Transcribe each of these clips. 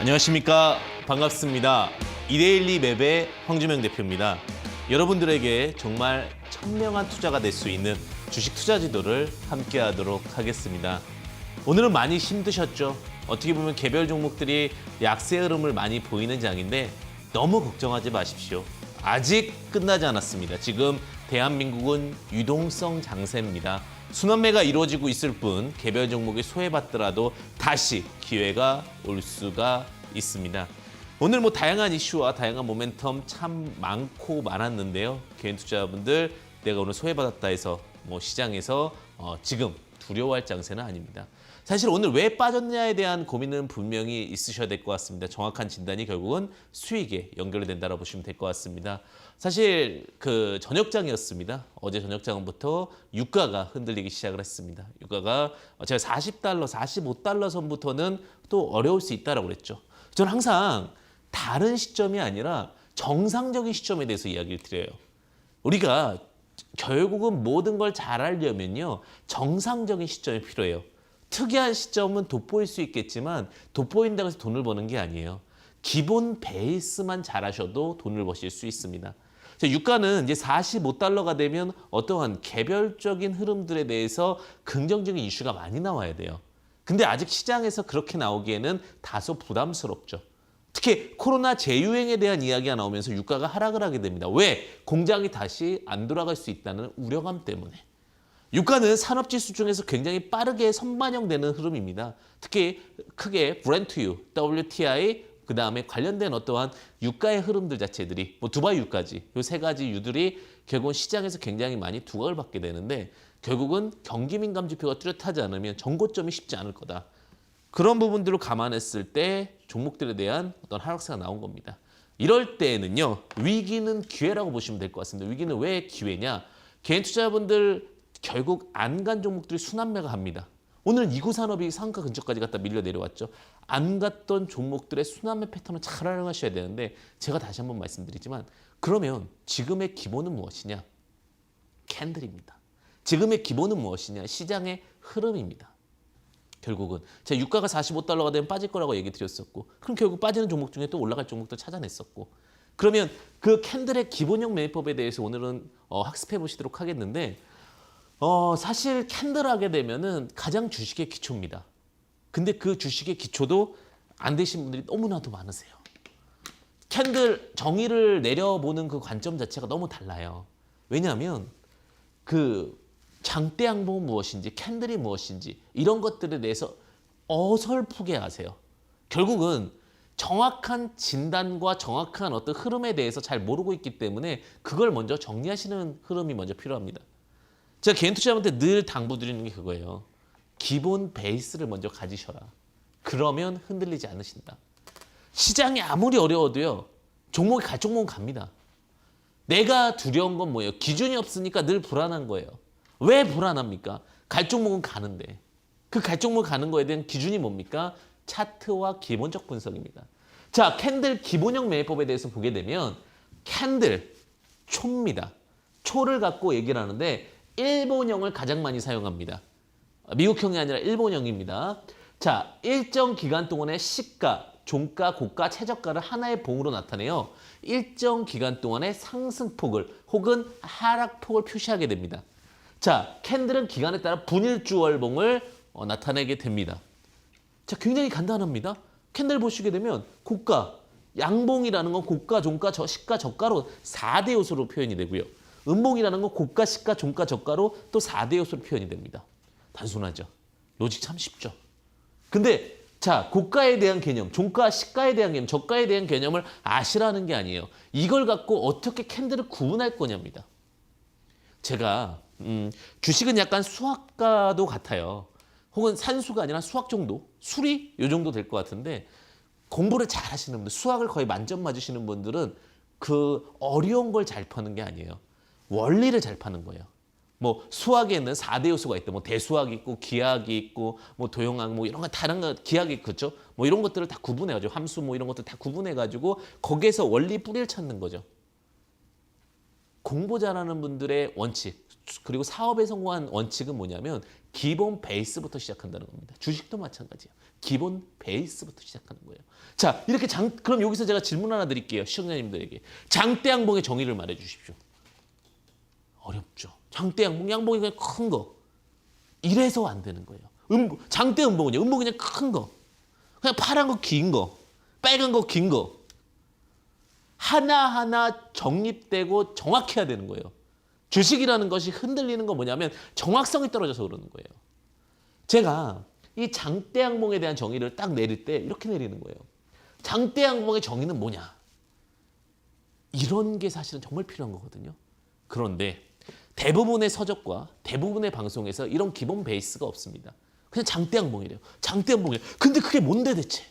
안녕하십니까. 반갑습니다. 이데일리 맵의 황주명 대표입니다. 여러분들에게 정말 현명한 투자가 될 수 있는 주식 투자 지도를 함께 하도록 하겠습니다. 오늘은 많이 힘드셨죠? 어떻게 보면 개별 종목들이 약세 흐름을 많이 보이는 장인데 너무 걱정하지 마십시오. 아직 끝나지 않았습니다. 지금 대한민국은 유동성 장세입니다. 순환매가 이루어지고 있을 뿐 개별 종목이 소외받더라도 다시 기회가 올 수가 있습니다. 오늘 다양한 이슈와 다양한 모멘텀 참 많고 많았는데요. 개인 투자자분들 내가 오늘 소외받았다 해서 시장에서 지금 두려워할 장세는 아닙니다. 사실 오늘 왜 빠졌냐에 대한 고민은 분명히 있으셔야 될 것 같습니다. 정확한 진단이 결국은 수익에 연결이 된다고 보시면 될 것 같습니다. 사실 저녁장이었습니다. 어제 저녁장부터 유가가 흔들리기 시작을 했습니다. 유가가 제가 $40, $45 선부터는 또 어려울 수 있다고 그랬죠. 저는 항상 다른 시점이 아니라 정상적인 시점에 대해서 이야기를 드려요. 우리가 결국은 모든 걸 잘하려면요. 정상적인 시점이 필요해요. 특이한 시점은 돋보일 수 있겠지만 돋보인다고 해서 돈을 버는 게 아니에요. 기본 베이스만 잘하셔도 돈을 버실 수 있습니다. 유가는 이제 $45가 되면 어떠한 개별적인 흐름들에 대해서 긍정적인 이슈가 많이 나와야 돼요. 근데 아직 시장에서 그렇게 나오기에는 다소 부담스럽죠. 특히 코로나 재유행에 대한 이야기가 나오면서 유가가 하락을 하게 됩니다. 왜? 공장이 다시 안 돌아갈 수 있다는 우려감 때문에. 유가는 산업지수 중에서 굉장히 빠르게 선반영되는 흐름입니다. 특히 크게 브렌트유, WTI, 그다음에 관련된 어떠한 유가의 흐름들 자체들이 두바이 유까지 이 세 가지 유들이 결국은 시장에서 굉장히 많이 두각을 받게 되는데 결국은 경기 민감 지표가 뚜렷하지 않으면 정고점이 쉽지 않을 거다. 그런 부분들을 감안했을 때 종목들에 대한 어떤 하락세가 나온 겁니다. 이럴 때에는요. 위기는 기회라고 보시면 될 것 같습니다. 위기는 왜 기회냐? 개인 투자자분들 결국 안 간 종목들이 순환매가 합니다. 오늘 이구산업이 상가 근처까지 갔다 밀려 내려왔죠. 안 갔던 종목들의 순환매 패턴을 잘 활용하셔야 되는데 제가 다시 한번 말씀드리지만 그러면 지금의 기본은 무엇이냐? 캔들입니다. 지금의 기본은 무엇이냐? 시장의 흐름입니다. 결국은 제가 유가가 $45가 되면 빠질 거라고 얘기 드렸었고 그럼 결국 빠지는 종목 중에 또 올라갈 종목도 찾아냈었고 그러면 그 캔들의 기본형 매매법에 대해서 오늘은 학습해 보시도록 하겠는데 사실 캔들 하게 되면은 가장 주식의 기초입니다. 근데 그 주식의 기초도 안 되신 분들이 너무나도 많으세요. 캔들 정의를 내려보는 그 관점 자체가 너무 달라요. 왜냐하면 장대 양봉은 무엇인지 캔들이 무엇인지 이런 것들에 대해서 어설프게 아세요. 결국은 정확한 진단과 정확한 어떤 흐름에 대해서 잘 모르고 있기 때문에 그걸 먼저 정리하시는 흐름이 먼저 필요합니다. 제가 개인 투자자한테 늘 당부드리는 게 그거예요. 기본 베이스를 먼저 가지셔라. 그러면 흔들리지 않으신다. 시장이 아무리 어려워도요. 종목이 갈 종목은 갑니다. 내가 두려운 건 뭐예요? 기준이 없으니까 늘 불안한 거예요. 왜 불안합니까? 갈 종목은 가는데. 그 갈 종목 가는 거에 대한 기준이 뭡니까? 차트와 기본적 분석입니다. 자, 캔들 기본형 매매법에 대해서 보게 되면 캔들, 초입니다. 초를 갖고 얘기를 하는데 일본형을 가장 많이 사용합니다. 미국형이 아니라 일본형입니다. 자, 일정 기간 동안의 시가, 종가, 고가, 최저가를 하나의 봉으로 나타내요. 일정 기간 동안의 상승폭을 혹은 하락폭을 표시하게 됩니다. 자, 캔들은 기간에 따라 분일주월봉을 나타내게 됩니다. 자, 굉장히 간단합니다. 캔들 보시게 되면 고가, 양봉이라는 건 고가, 종가, 시가, 저가로 4대 요소로 표현이 되고요. 음봉이라는 건 고가, 시가, 종가, 저가로 또 4대 요소로 표현이 됩니다. 단순하죠. 로직 참 쉽죠. 근데 자, 고가에 대한 개념, 종가, 시가에 대한 개념, 저가에 대한 개념을 아시라는 게 아니에요. 이걸 갖고 어떻게 캔들을 구분할 거냐입니다. 제가 주식은 약간 수학과도 같아요. 혹은 산수가 아니라 수학 정도, 수리 요 정도 될 것 같은데 공부를 잘 하시는 분들, 수학을 거의 만점 맞으시는 분들은 그 어려운 걸 잘 파는 게 아니에요. 원리를 잘 파는 거예요. 수학에는 4대 요소가 있다. 대수학이 있고 기하학이 있고 도형학 이런 거 다른 거 기하학이 그렇죠. 이런 것들을 다 구분해 가지고 함수 이런 것들 다 구분해 가지고 거기에서 원리 뿌리를 찾는 거죠. 공부 잘하는 분들의 원칙, 그리고 사업에 성공한 원칙은 뭐냐면 기본 베이스부터 시작한다는 겁니다. 주식도 마찬가지예요. 기본 베이스부터 시작하는 거예요. 자, 이렇게 그럼 여기서 제가 질문 하나 드릴게요. 시청자님들에게. 장대양봉의 정의를 말해 주십시오. 어렵죠. 장대양봉, 양봉이 그냥 큰 거. 이래서 안 되는 거예요. 장대음봉은요. 음봉이 그냥 큰 거. 그냥 파란 거 긴 거. 빨간 거 긴 거. 하나하나 정립되고 정확해야 되는 거예요. 주식이라는 것이 흔들리는 건 뭐냐면 정확성이 떨어져서 그러는 거예요. 제가 이 장대양봉에 대한 정의를 딱 내릴 때 이렇게 내리는 거예요. 장대양봉의 정의는 뭐냐? 이런 게 사실은 정말 필요한 거거든요. 그런데 대부분의 서적과 대부분의 방송에서 이런 기본 베이스가 없습니다. 그냥 장대양봉이래요. 장대양봉이래요. 근데 그게 뭔데 대체?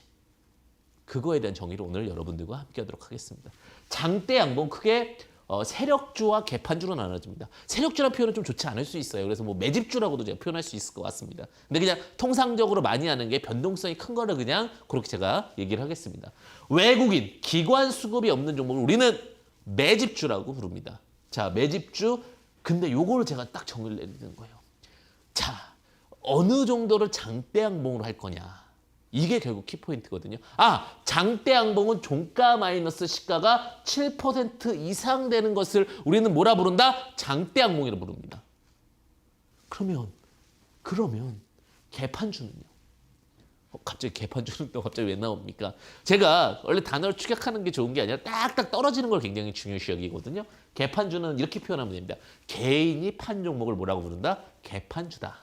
그거에 대한 정의를 오늘 여러분들과 함께 하도록 하겠습니다. 장대양봉, 크게 세력주와 개판주로 나눠집니다. 세력주라는 표현은 좀 좋지 않을 수 있어요. 그래서 뭐 매집주라고도 제가 표현할 수 있을 것 같습니다. 근데 그냥 통상적으로 많이 하는 게 변동성이 큰 거를 그냥 그렇게 제가 얘기를 하겠습니다. 외국인, 기관 수급이 없는 종목을 우리는 매집주라고 부릅니다. 자, 매집주. 근데 요거를 제가 딱 정의를 내리는 거예요. 자, 어느 정도를 장대양봉으로 할 거냐. 이게 결국 키포인트거든요. 장대양봉은 종가 마이너스 시가가 7% 이상 되는 것을 우리는 뭐라 부른다? 장대양봉이라 부릅니다. 그러면 개판주는요? 갑자기 개판주는 또 갑자기 왜 나옵니까? 제가 원래 단어를 축약하는 게 좋은 게 아니라 딱딱 떨어지는 걸 굉장히 중요시 여기거든요. 개판주는 이렇게 표현하면 됩니다. 개인이 판 종목을 뭐라고 부른다? 개판주다.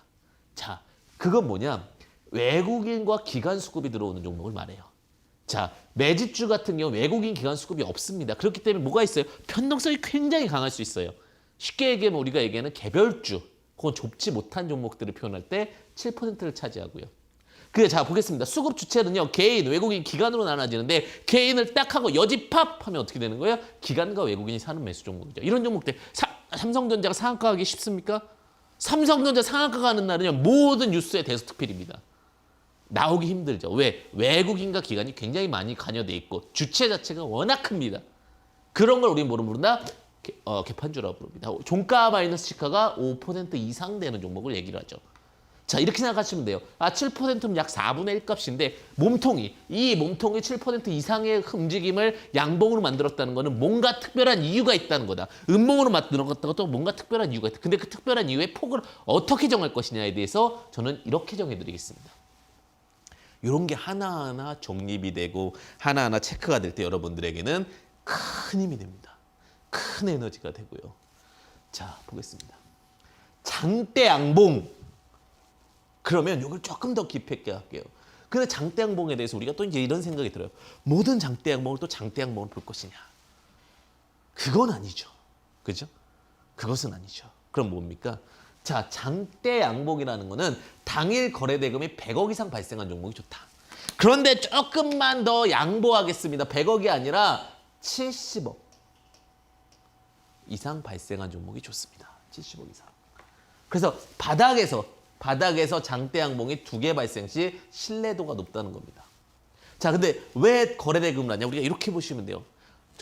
자, 그건 뭐냐? 외국인과 기관 수급이 들어오는 종목을 말해요. 자, 매집주 같은 경우 외국인 기관 수급이 없습니다. 그렇기 때문에 뭐가 있어요? 변동성이 굉장히 강할 수 있어요. 쉽게 얘기하면 우리가 얘기하는 개별주, 그건 좁지 못한 종목들을 표현할 때 7%를 차지하고요. 자, 보겠습니다. 수급 주체는요, 개인, 외국인, 기관으로 나눠지는데 개인을 딱 하고 여집합하면 어떻게 되는 거예요? 기관과 외국인이 사는 매수 종목이죠. 이런 종목들, 삼성전자가 상한가 하기 쉽습니까? 삼성전자 상한가 가는 날은요, 모든 뉴스의 대스특필입니다. 나오기 힘들죠. 왜? 외국인과 기관이 굉장히 많이 관여돼 있고 주체 자체가 워낙 큽니다. 그런 걸 우리는 뭐로 부른다? 개판주라고 부릅니다. 종가 마이너스 시가가 5% 이상 되는 종목을 얘기를 하죠. 자, 이렇게 생각하시면 돼요. 7%면 약 4분의 1 값인데 이 몸통이 7% 이상의 움직임을 양봉으로 만들었다는 거는 뭔가 특별한 이유가 있다는 거다. 음봉으로 만들었다고 또 뭔가 특별한 이유가 있다. 근데 그 특별한 이유의 폭을 어떻게 정할 것이냐에 대해서 저는 이렇게 정해드리겠습니다. 이런 게 하나하나 정립이 되고 하나하나 체크가 될 때 여러분들에게는 큰 힘이 됩니다. 큰 에너지가 되고요. 자, 보겠습니다. 장대양봉. 그러면 이걸 조금 더 깊이 있게 할게요. 근데 장대양봉에 대해서 우리가 또 이제 이런 생각이 들어요. 모든 장대양봉을 또 장대양봉을 볼 것이냐. 그건 아니죠. 그죠? 그것은 아니죠. 그럼 뭡니까? 자, 장대양봉이라는 거는 당일 거래대금이 100억 이상 발생한 종목이 좋다. 그런데 조금만 더 양보하겠습니다. 100억이 아니라 70억 이상 발생한 종목이 좋습니다. 70억 이상. 그래서 바닥에서 장대양봉이 2개 발생 시 신뢰도가 높다는 겁니다. 자, 근데 왜 거래대금을 하냐? 우리가 이렇게 보시면 돼요.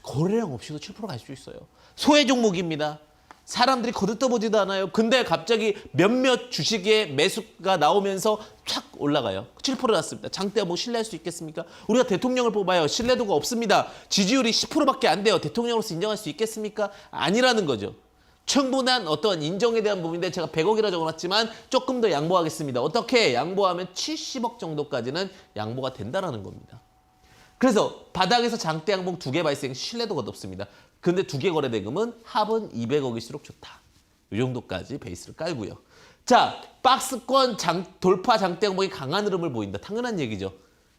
거래량 없이도 7% 갈 수 있어요. 소외 종목입니다. 사람들이 거들떠보지도 않아요. 근데 갑자기 몇몇 주식의 매수가 나오면서 착 올라가요. 7% 났습니다. 장대양봉 신뢰할 수 있겠습니까? 우리가 대통령을 뽑아요. 신뢰도가 없습니다. 지지율이 10%밖에 안 돼요. 대통령으로서 인정할 수 있겠습니까? 아니라는 거죠. 충분한 어떤 인정에 대한 부분인데 제가 100억이라 적어놨지만 조금 더 양보하겠습니다. 어떻게? 양보하면 70억 정도까지는 양보가 된다는 겁니다. 그래서 바닥에서 장대양봉 2개 발생 신뢰도가 높습니다. 근데 2개 거래대금은 합은 200억일수록 좋다. 이 정도까지 베이스를 깔고요. 자, 박스권 돌파 장대양봉이 강한 흐름을 보인다. 당연한 얘기죠.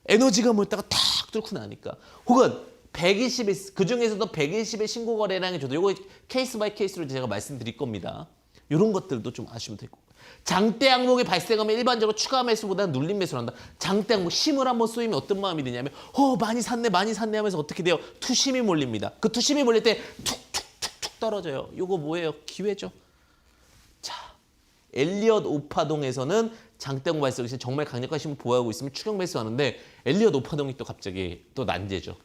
에너지가 몰다가 탁 뚫고 나니까. 혹은 120일, 그중에서도 120의 신고 거래량이 좋다. 이거 케이스 바이 케이스로 제가 말씀드릴 겁니다. 이런 것들도 좀 아시면 되고. 장대양봉이 발생하면 일반적으로 추가 매수보다는 눌림 매수를 한다. 장대양봉 힘을 한번 쏘이면 어떤 마음이 드냐면 많이 샀네 하면서 어떻게 돼요? 투심이 몰립니다. 그 투심이 몰릴 때 툭툭툭툭 떨어져요. 이거 뭐예요? 기회죠. 자, 엘리엇 오파동에서는 장대양봉 발생 시 정말 강력한 힘을 보유하고 있으면 추격 매수하는데 엘리엇 오파동이 또 갑자기 또 난제죠.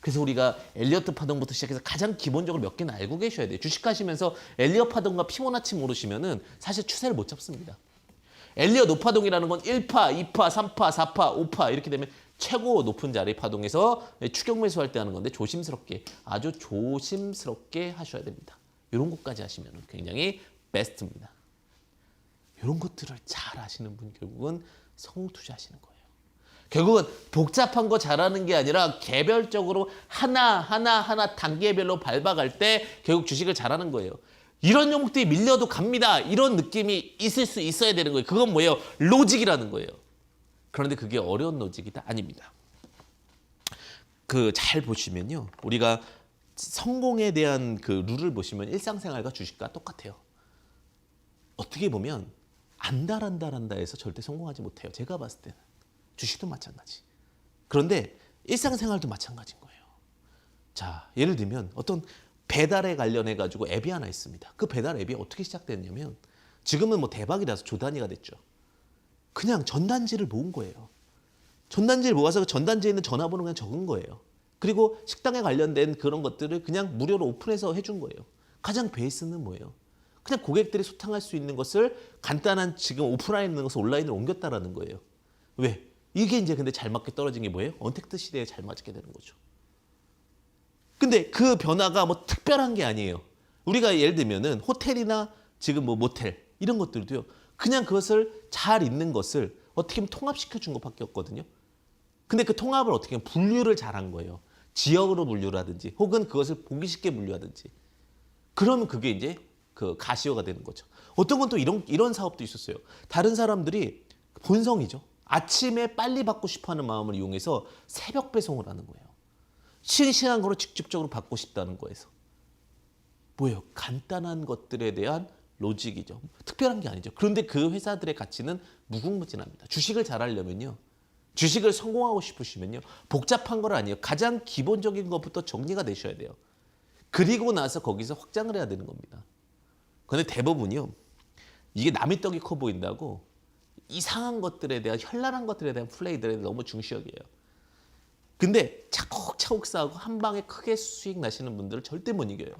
그래서 우리가 엘리어트 파동부터 시작해서 가장 기본적으로 몇 개는 알고 계셔야 돼요. 주식하시면서 엘리어트 파동과 피보나치 모르시면은 사실 추세를 못 잡습니다. 엘리엇 노파동이라는 건 1파, 2파, 3파, 4파, 5파 이렇게 되면 최고 높은 자리 파동에서 추격 매수할 때 하는 건데 조심스럽게, 아주 조심스럽게 하셔야 됩니다. 이런 것까지 하시면 굉장히 베스트입니다. 이런 것들을 잘 하시는 분 결국은 성공 투자하시는 거예요. 결국은 복잡한 거 잘하는 게 아니라 개별적으로 하나 단계별로 밟아갈 때 결국 주식을 잘하는 거예요. 이런 종목들이 밀려도 갑니다. 이런 느낌이 있을 수 있어야 되는 거예요. 그건 뭐예요? 로직이라는 거예요. 그런데 그게 어려운 로직이다? 아닙니다. 잘 보시면요. 우리가 성공에 대한 그 룰을 보시면 일상생활과 주식과 똑같아요. 어떻게 보면 안달한다 해서 절대 성공하지 못해요. 제가 봤을 때는. 주식도 마찬가지. 그런데 일상생활도 마찬가지인 거예요. 자, 예를 들면 어떤 배달에 관련해 가지고 앱이 하나 있습니다. 그 배달 앱이 어떻게 시작됐냐면 지금은 뭐 대박이라서 조단위가 됐죠. 그냥 전단지를 모은 거예요. 전단지를 모아서 그 전단지에 있는 전화번호 그냥 적은 거예요. 그리고 식당에 관련된 그런 것들을 그냥 무료로 오픈해서 해준 거예요. 가장 베이스는 뭐예요? 그냥 고객들이 소통할 수 있는 것을 간단한 지금 오프라인에 있는 것을 온라인으로 옮겼다라는 거예요. 왜? 이게 이제 근데 잘 맞게 떨어진 게 뭐예요? 언택트 시대에 잘 맞게 되는 거죠. 근데 그 변화가 뭐 특별한 게 아니에요. 우리가 예를 들면은 호텔이나 지금 뭐 모텔 이런 것들도요. 그냥 그것을 잘 있는 것을 어떻게 보면 통합시켜 준 것밖에 없거든요. 근데 그 통합을 어떻게 보면 분류를 잘한 거예요. 지역으로 분류를 하든지 혹은 그것을 보기 쉽게 분류하든지. 그러면 그게 이제 그 가시화가 되는 거죠. 어떤 건 또 이런 사업도 있었어요. 다른 사람들이 본성이죠. 아침에 빨리 받고 싶어하는 마음을 이용해서 새벽 배송을 하는 거예요. 싱싱한 거로 직접적으로 받고 싶다는 거에서. 뭐예요? 간단한 것들에 대한 로직이죠. 특별한 게 아니죠. 그런데 그 회사들의 가치는 무궁무진합니다. 주식을 잘하려면요. 주식을 성공하고 싶으시면요. 복잡한 건 아니에요. 가장 기본적인 것부터 정리가 되셔야 돼요. 그리고 나서 거기서 확장을 해야 되는 겁니다. 그런데 대부분이요. 이게 남의 떡이 커 보인다고 이상한 것들에 대한 현란한 것들에 대한 플레이들에 너무 중시여겨요. 근데 차곡차곡 쌓고 한 방에 크게 수익 나시는 분들을 절대 못 이겨요.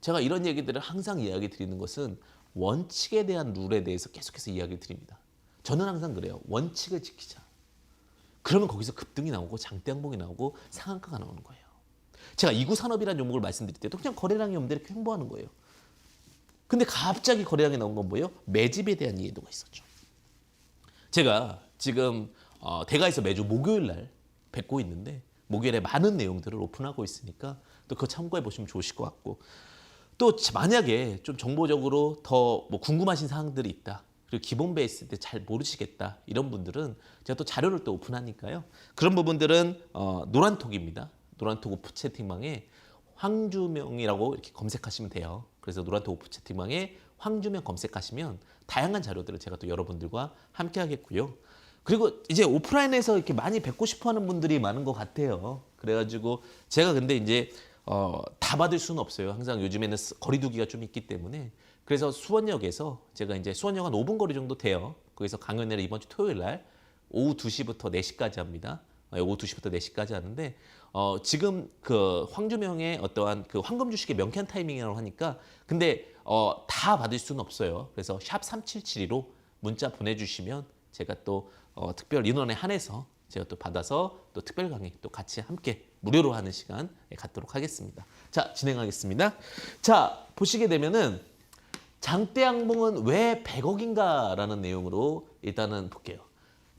제가 이런 얘기들을 항상 이야기 드리는 것은 원칙에 대한 룰에 대해서 계속해서 이야기 드립니다. 저는 항상 그래요. 원칙을 지키자. 그러면 거기서 급등이 나오고 장대양봉이 나오고 상한가가 나오는 거예요. 제가 이구산업이라는 종목을 말씀드릴 때도 그냥 거래량이 없는데 이렇게 횡보하는 거예요. 근데 갑자기 거래량이 나온 건 뭐예요? 매집에 대한 이해도가 있었죠. 제가 지금 대가에서 매주 목요일 날 뵙고 있는데 목요일에 많은 내용들을 오픈하고 있으니까 또 그거 참고해 보시면 좋으실 것 같고 또 만약에 좀 정보적으로 더 뭐 궁금하신 사항들이 있다. 그리고 기본 베이스 때 잘 모르시겠다. 이런 분들은 제가 또 자료를 또 오픈하니까요. 그런 부분들은 노란톡입니다. 노란톡 오프 채팅방에 황주명이라고 이렇게 검색하시면 돼요. 그래서 노란톡 오프 채팅방에 황주명 검색하시면 다양한 자료들을 제가 또 여러분들과 함께 하겠고요. 그리고 이제 오프라인에서 이렇게 많이 뵙고 싶어하는 분들이 많은 것 같아요. 그래가지고 제가 근데 이제 다 받을 수는 없어요. 항상 요즘에는 거리두기가 좀 있기 때문에 그래서 수원역에서 제가 이제 수원역 한 5분 거리 정도 돼요. 거기서 강연회를 이번 주 토요일 날 오후 2시부터 4시까지 합니다. 오후 2시부터 4시까지 하는데 지금 그 황주명의 어떠한 그 황금 주식의 명쾌한 타이밍이라고 하니까 근데 다 받을 수는 없어요. 그래서 샵 3772로 문자 보내주시면 제가 또 특별 인원에 한해서 제가 또 받아서 또 특별 강의 또 같이 함께 무료로 하는 시간 갖도록 하겠습니다. 자, 진행하겠습니다. 자, 보시게 되면은 장대양봉은 왜 100억인가라는 내용으로 일단은 볼게요.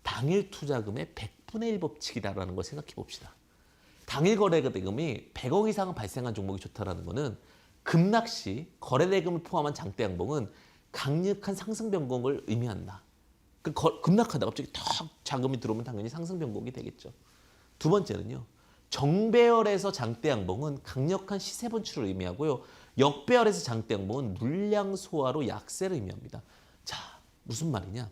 당일 투자금의 100분의 1 법칙이다라는 걸 생각해 봅시다. 당일 거래 대금이 100억 이상 발생한 종목이 좋다라는 거는 급락 시 거래 대금을 포함한 장대양봉은 강력한 상승 변곡을 의미한다. 급락하다 갑자기 턱 자금이 들어오면 당연히 상승 변곡이 되겠죠. 두 번째는요. 정배열에서 장대양봉은 강력한 시세 분출을 의미하고요. 역배열에서 장대양봉은 물량 소화로 약세를 의미합니다. 자, 무슨 말이냐?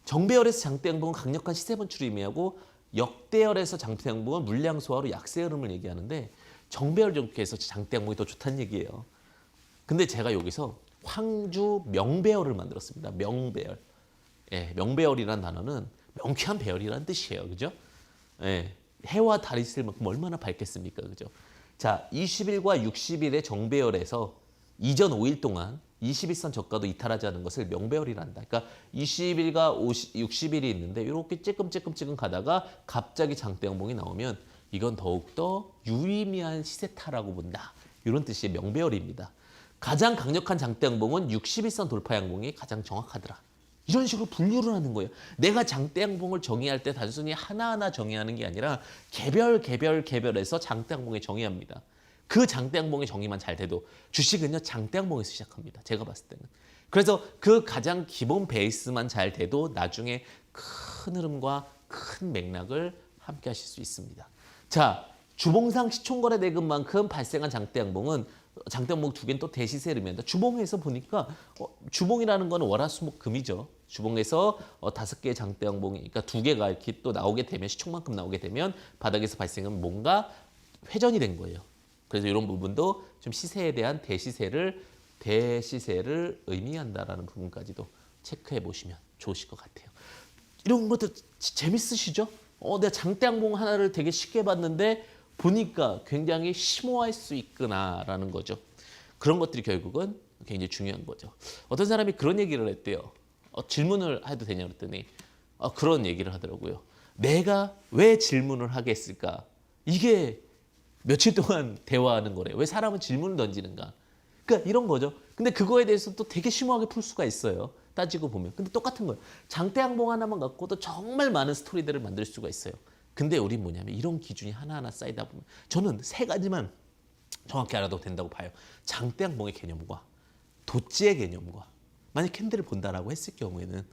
정배열에서 장대양봉은 강력한 시세 분출을 의미하고 역대열에서 장대양봉은 물량 소화로 약세 흐름을 얘기하는데 정배열 쪽에서 장대양봉이 더 좋다는 얘기예요. 근데 제가 여기서 황주 명배열을 만들었습니다. 명배열. 예, 명배열이라는 단어는 명쾌한 배열이라는 뜻이에요. 그죠? 예, 해와 달이 있을 만큼 얼마나 밝겠습니까? 그죠? 자, 20일과 60일의 정배열에서 이전 5일 동안 21선 저가도 이탈하지 않은 것을 명배열이란다. 그러니까 20일과 60일이 있는데 이렇게 찔끔찔끔 가다가 갑자기 장대 양봉이 나오면 이건 더욱더 유의미한 시세타라고 본다. 이런 뜻의 명배열입니다. 가장 강력한 장대 양봉은 61선 돌파 양봉이 가장 정확하더라. 이런 식으로 분류를 하는 거예요. 내가 장대 양봉을 정의할 때 단순히 하나하나 정의하는 게 아니라 개별에서 장대 양봉에 정의합니다. 그 장대 양봉의 정의만 잘 돼도 주식은요 장대 양봉에서 시작합니다. 제가 봤을 때는. 그래서 그 가장 기본 베이스만 잘 돼도 나중에 큰 흐름과 큰 맥락을 함께 하실 수 있습니다. 자, 주봉상 시총거래 대금만큼 발생한 장대 양봉은 장대 양봉 두 개는 또 대시세를 의미한다. 주봉에서 보니까 주봉이라는 거는 월화수목금이죠. 주봉에서 5개의 장대 양봉이, 그러니까 2개가 이렇게 또 나오게 되면 시총만큼 나오게 되면 바닥에서 발생하면 뭔가 회전이 된 거예요. 그래서 이런 부분도 좀 시세에 대한 대시세를 의미한다라는 부분까지도 체크해 보시면 좋으실 것 같아요. 이런 것도 재밌으시죠? 내가 장대 양봉 하나를 되게 쉽게 봤는데 보니까 굉장히 심오할 수 있구나라는 거죠. 그런 것들이 결국은 굉장히 중요한 거죠. 어떤 사람이 그런 얘기를 했대요. 질문을 해도 되냐 그랬더니 그런 얘기를 하더라고요. 내가 왜 질문을 하겠을까? 이게 며칠 동안 대화하는 거래. 왜 사람은 질문을 던지는가? 그러니까 이런 거죠. 근데 그거에 대해서 또 되게 심오하게 풀 수가 있어요. 따지고 보면. 근데 똑같은 거예요. 장대 양봉 하나만 갖고도 정말 많은 스토리들을 만들 수가 있어요. 근데 우린 뭐냐면 이런 기준이 하나하나 쌓이다 보면 저는 3가지만 정확히 알아도 된다고 봐요. 장대 양봉의 개념과 도지의 개념과 만약 캔들을 본다라고 했을 경우에는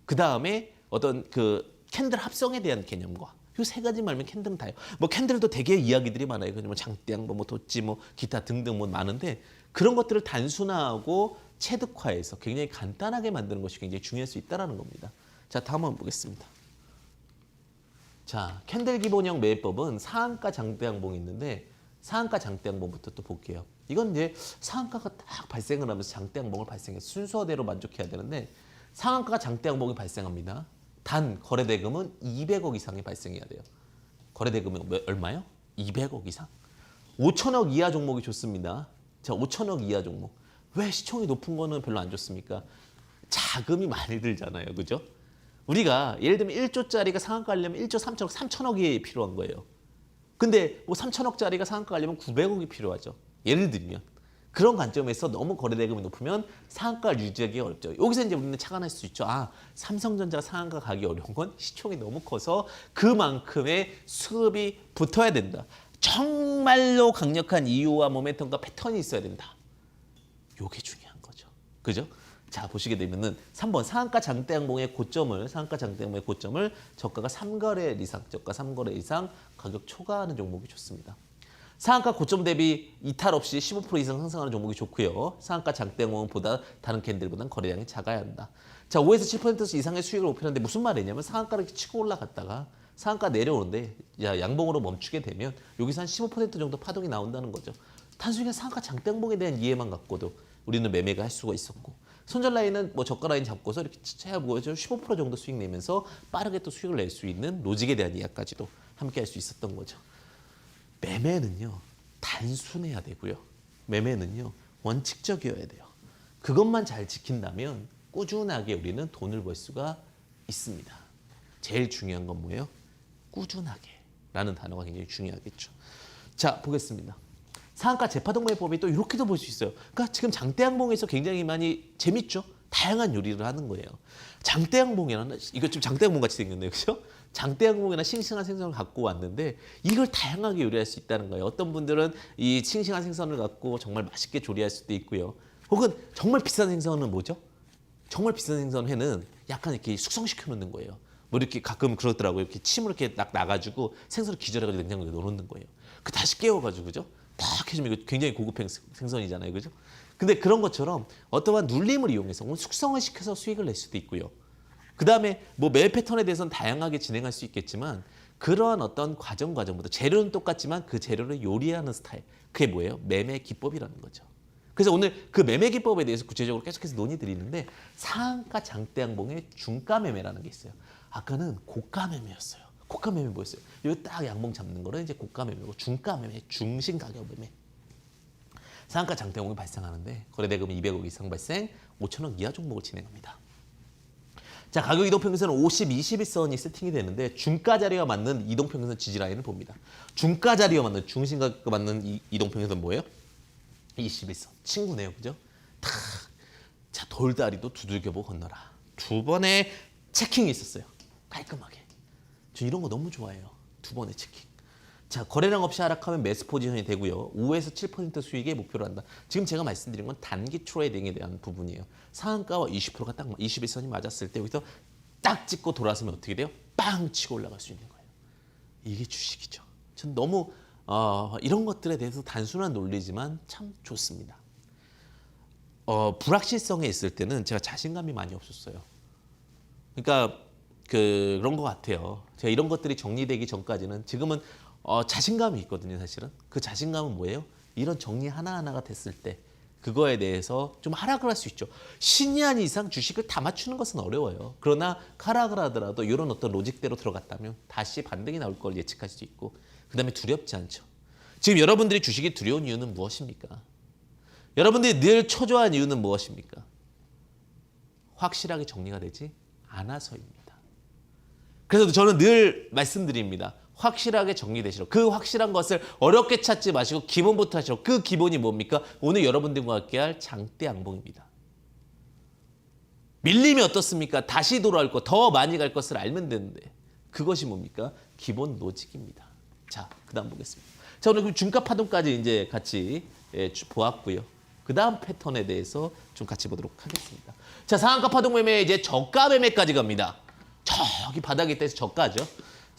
그 다음에 어떤 그 캔들 합성에 대한 개념과 이 3가지 말면 캔들은 다요. 뭐 캔들도 되게 이야기들이 많아요. 뭐 장대 양봉, 뭐 도지, 뭐 기타 등등 뭐 많은데 그런 것들을 단순화하고 체득화해서 굉장히 간단하게 만드는 것이 굉장히 중요할 수 있다는 겁니다. 자, 다음 한번 보겠습니다. 자, 캔들 기본형 매매법은 상한가 장대 양봉이 있는데 상한가 장대 양봉부터 또 볼게요. 이건 이제 상한가가 딱 발생을 하면서 장대 양봉을 발생해 순서대로 만족해야 되는데 상한가가 장대 양봉이 발생합니다. 단 거래대금은 200억 이상이 발생해야 돼요. 거래대금은 얼마요? 200억 이상. 5천억 이하 종목이 좋습니다. 자, 5천억 이하 종목. 왜 시총이 높은 거는 별로 안 좋습니까? 자금이 많이 들잖아요. 그죠? 우리가 예를 들면 1조짜리가 상한가 하려면 1조 3천억, 3천억이 필요한 거예요. 근데 뭐 3천억짜리가 상한가 하려면 900억이 필요하죠. 예를 들면. 그런 관점에서 너무 거래대금이 높으면 상한가를 유지하기 어렵죠. 여기서 이제 우리는 착안할 수 있죠. 삼성전자 상한가 가기 어려운 건 시총이 너무 커서 그만큼의 수급이 붙어야 된다. 정말로 강력한 이유와 모멘텀과 패턴이 있어야 된다. 요게 중요한 거죠. 그죠? 자, 보시게 되면은 3번 상한가 장대 양봉의 고점을 저가가 3거래 이상, 저가 3거래 이상 가격 초과하는 종목이 좋습니다. 상한가 고점 대비 이탈 없이 15% 이상 상승하는 종목이 좋고요. 상한가 장대 양봉보다 다른 캔들보다는 거래량이 작아야 한다. 자, 5에서 7% 이상의 수익을 목표하는데 무슨 말이냐면 상한가를 치고 올라갔다가 상한가 내려오는데 양봉으로 멈추게 되면 여기서 한 15% 정도 파동이 나온다는 거죠. 단순히 상한가 장대 양봉에 대한 이해만 갖고도 우리는 매매가 할 수가 있었고 손절 라인은 뭐 저가 라인 잡고서 이렇게 채하고 15% 정도 수익 내면서 빠르게 또 수익을 낼 수 있는 로직에 대한 이해까지도 함께 할 수 있었던 거죠. 매매는요 단순해야 되고요. 매매는요 원칙적이어야 돼요. 그것만 잘 지킨다면 꾸준하게 우리는 돈을 벌 수가 있습니다. 제일 중요한 건 뭐예요? 꾸준하게 라는 단어가 굉장히 중요하겠죠. 자, 보겠습니다. 상한가 재파동매매법이 또 이렇게도 볼 수 있어요. 그러니까 지금 장대 양봉에서 굉장히 많이 재밌죠? 다양한 요리를 하는 거예요. 장대 양봉이라는 이거 좀 장대 양봉 같이 생겼네요. 그렇죠? 장대 양봉이나 싱싱한 생선을 갖고 왔는데 이걸 다양하게 요리할 수 있다는 거예요. 어떤 분들은 이 싱싱한 생선을 갖고 정말 맛있게 조리할 수도 있고요. 혹은 정말 비싼 생선은 뭐죠? 정말 비싼 생선 회는 약간 이렇게 숙성시켜 놓는 거예요. 뭐 이렇게 가끔 그러더라고요. 이렇게 침을 이렇게 딱 나가지고 생선을 기절해가지고 냉장고에 넣어놓는 거예요. 그 다시 깨워가지고 그죠? 딱 해주면 이거 굉장히 고급 생선이잖아요. 그죠? 근데 그런 것처럼 어떠한 눌림을 이용해서 숙성을 시켜서 수익을 낼 수도 있고요. 그 다음에 뭐 매매 패턴에 대해서는 다양하게 진행할 수 있겠지만 그러한 어떤 과정부터 재료는 똑같지만 그 재료를 요리하는 스타일. 그게 뭐예요? 매매 기법이라는 거죠. 그래서 오늘 그 매매 기법에 대해서 구체적으로 계속해서 논의드리는데 상한가 장대 양봉의 중가 매매라는 게 있어요. 아까는 고가 매매였어요. 고가 매매 뭐였어요? 여기 딱 양봉 잡는 거를 이제 고가 매매고 중가 매매, 중심 가격 매매. 상한가 장대홍이 발생하는데 거래 대금 200억 이상 발생, 5천억 이하 종목을 진행합니다. 자, 가격 이동평균선은 50, 21선이 세팅이 되는데 중가 자리와 맞는 이동평균선 지지 라인을 봅니다. 중가 자리와 맞는 중심가격과 맞는 이동평균선 뭐예요? 21선. 친구네요, 그죠? 탁. 자, 돌다리도 두들겨보고 건너라. 두 번의 체킹이 있었어요. 깔끔하게. 저 이런 거 너무 좋아해요. 두 번의 체킹. 자, 거래량 없이 하락하면 매수 포지션이 되고요. 5에서 7% 수익에 목표로 한다. 지금 제가 말씀드린 건 단기 트레이딩에 대한 부분이에요. 상한가와 20%가 딱 21선이 맞았을 때 여기서 딱 찍고 돌아서면 어떻게 돼요? 빵 치고 올라갈 수 있는 거예요. 이게 주식이죠. 전 너무 이런 것들에 대해서 단순한 논리지만 참 좋습니다. 불확실성에 있을 때는 제가 자신감이 많이 없었어요. 그러니까 그런 것 같아요. 제가 이런 것들이 정리되기 전까지는 지금은 자신감이 있거든요, 사실은. 그 자신감은 뭐예요? 이런 정리 하나하나가 됐을 때 그거에 대해서 좀 하락을 할 수 있죠. 신이 아닌 이상 주식을 다 맞추는 것은 어려워요. 그러나 하락을 하더라도 이런 어떤 로직대로 들어갔다면 다시 반등이 나올 걸 예측할 수 있고 그다음에 두렵지 않죠. 지금 여러분들이 주식이 두려운 이유는 무엇입니까? 여러분들이 늘 초조한 이유는 무엇입니까? 확실하게 정리가 되지 않아서입니다. 그래서 저는 늘 말씀드립니다. 확실하게 정리되시라고. 그 확실한 것을 어렵게 찾지 마시고 기본부터 하시라고. 그 기본이 뭡니까? 오늘 여러분들과 함께 할 장대 양봉입니다. 밀림이 어떻습니까? 다시 돌아올 것, 더 많이 갈 것을 알면 되는데 그것이 뭡니까? 기본 로직입니다. 자, 그 다음 보겠습니다. 자, 오늘 그럼 중가 파동까지 이제 같이 보았고요. 그 다음 패턴에 대해서 좀 같이 보도록 하겠습니다. 자, 상한가 파동 매매 이제 저가 매매까지 갑니다. 저기 바닥에 떼서 저가죠.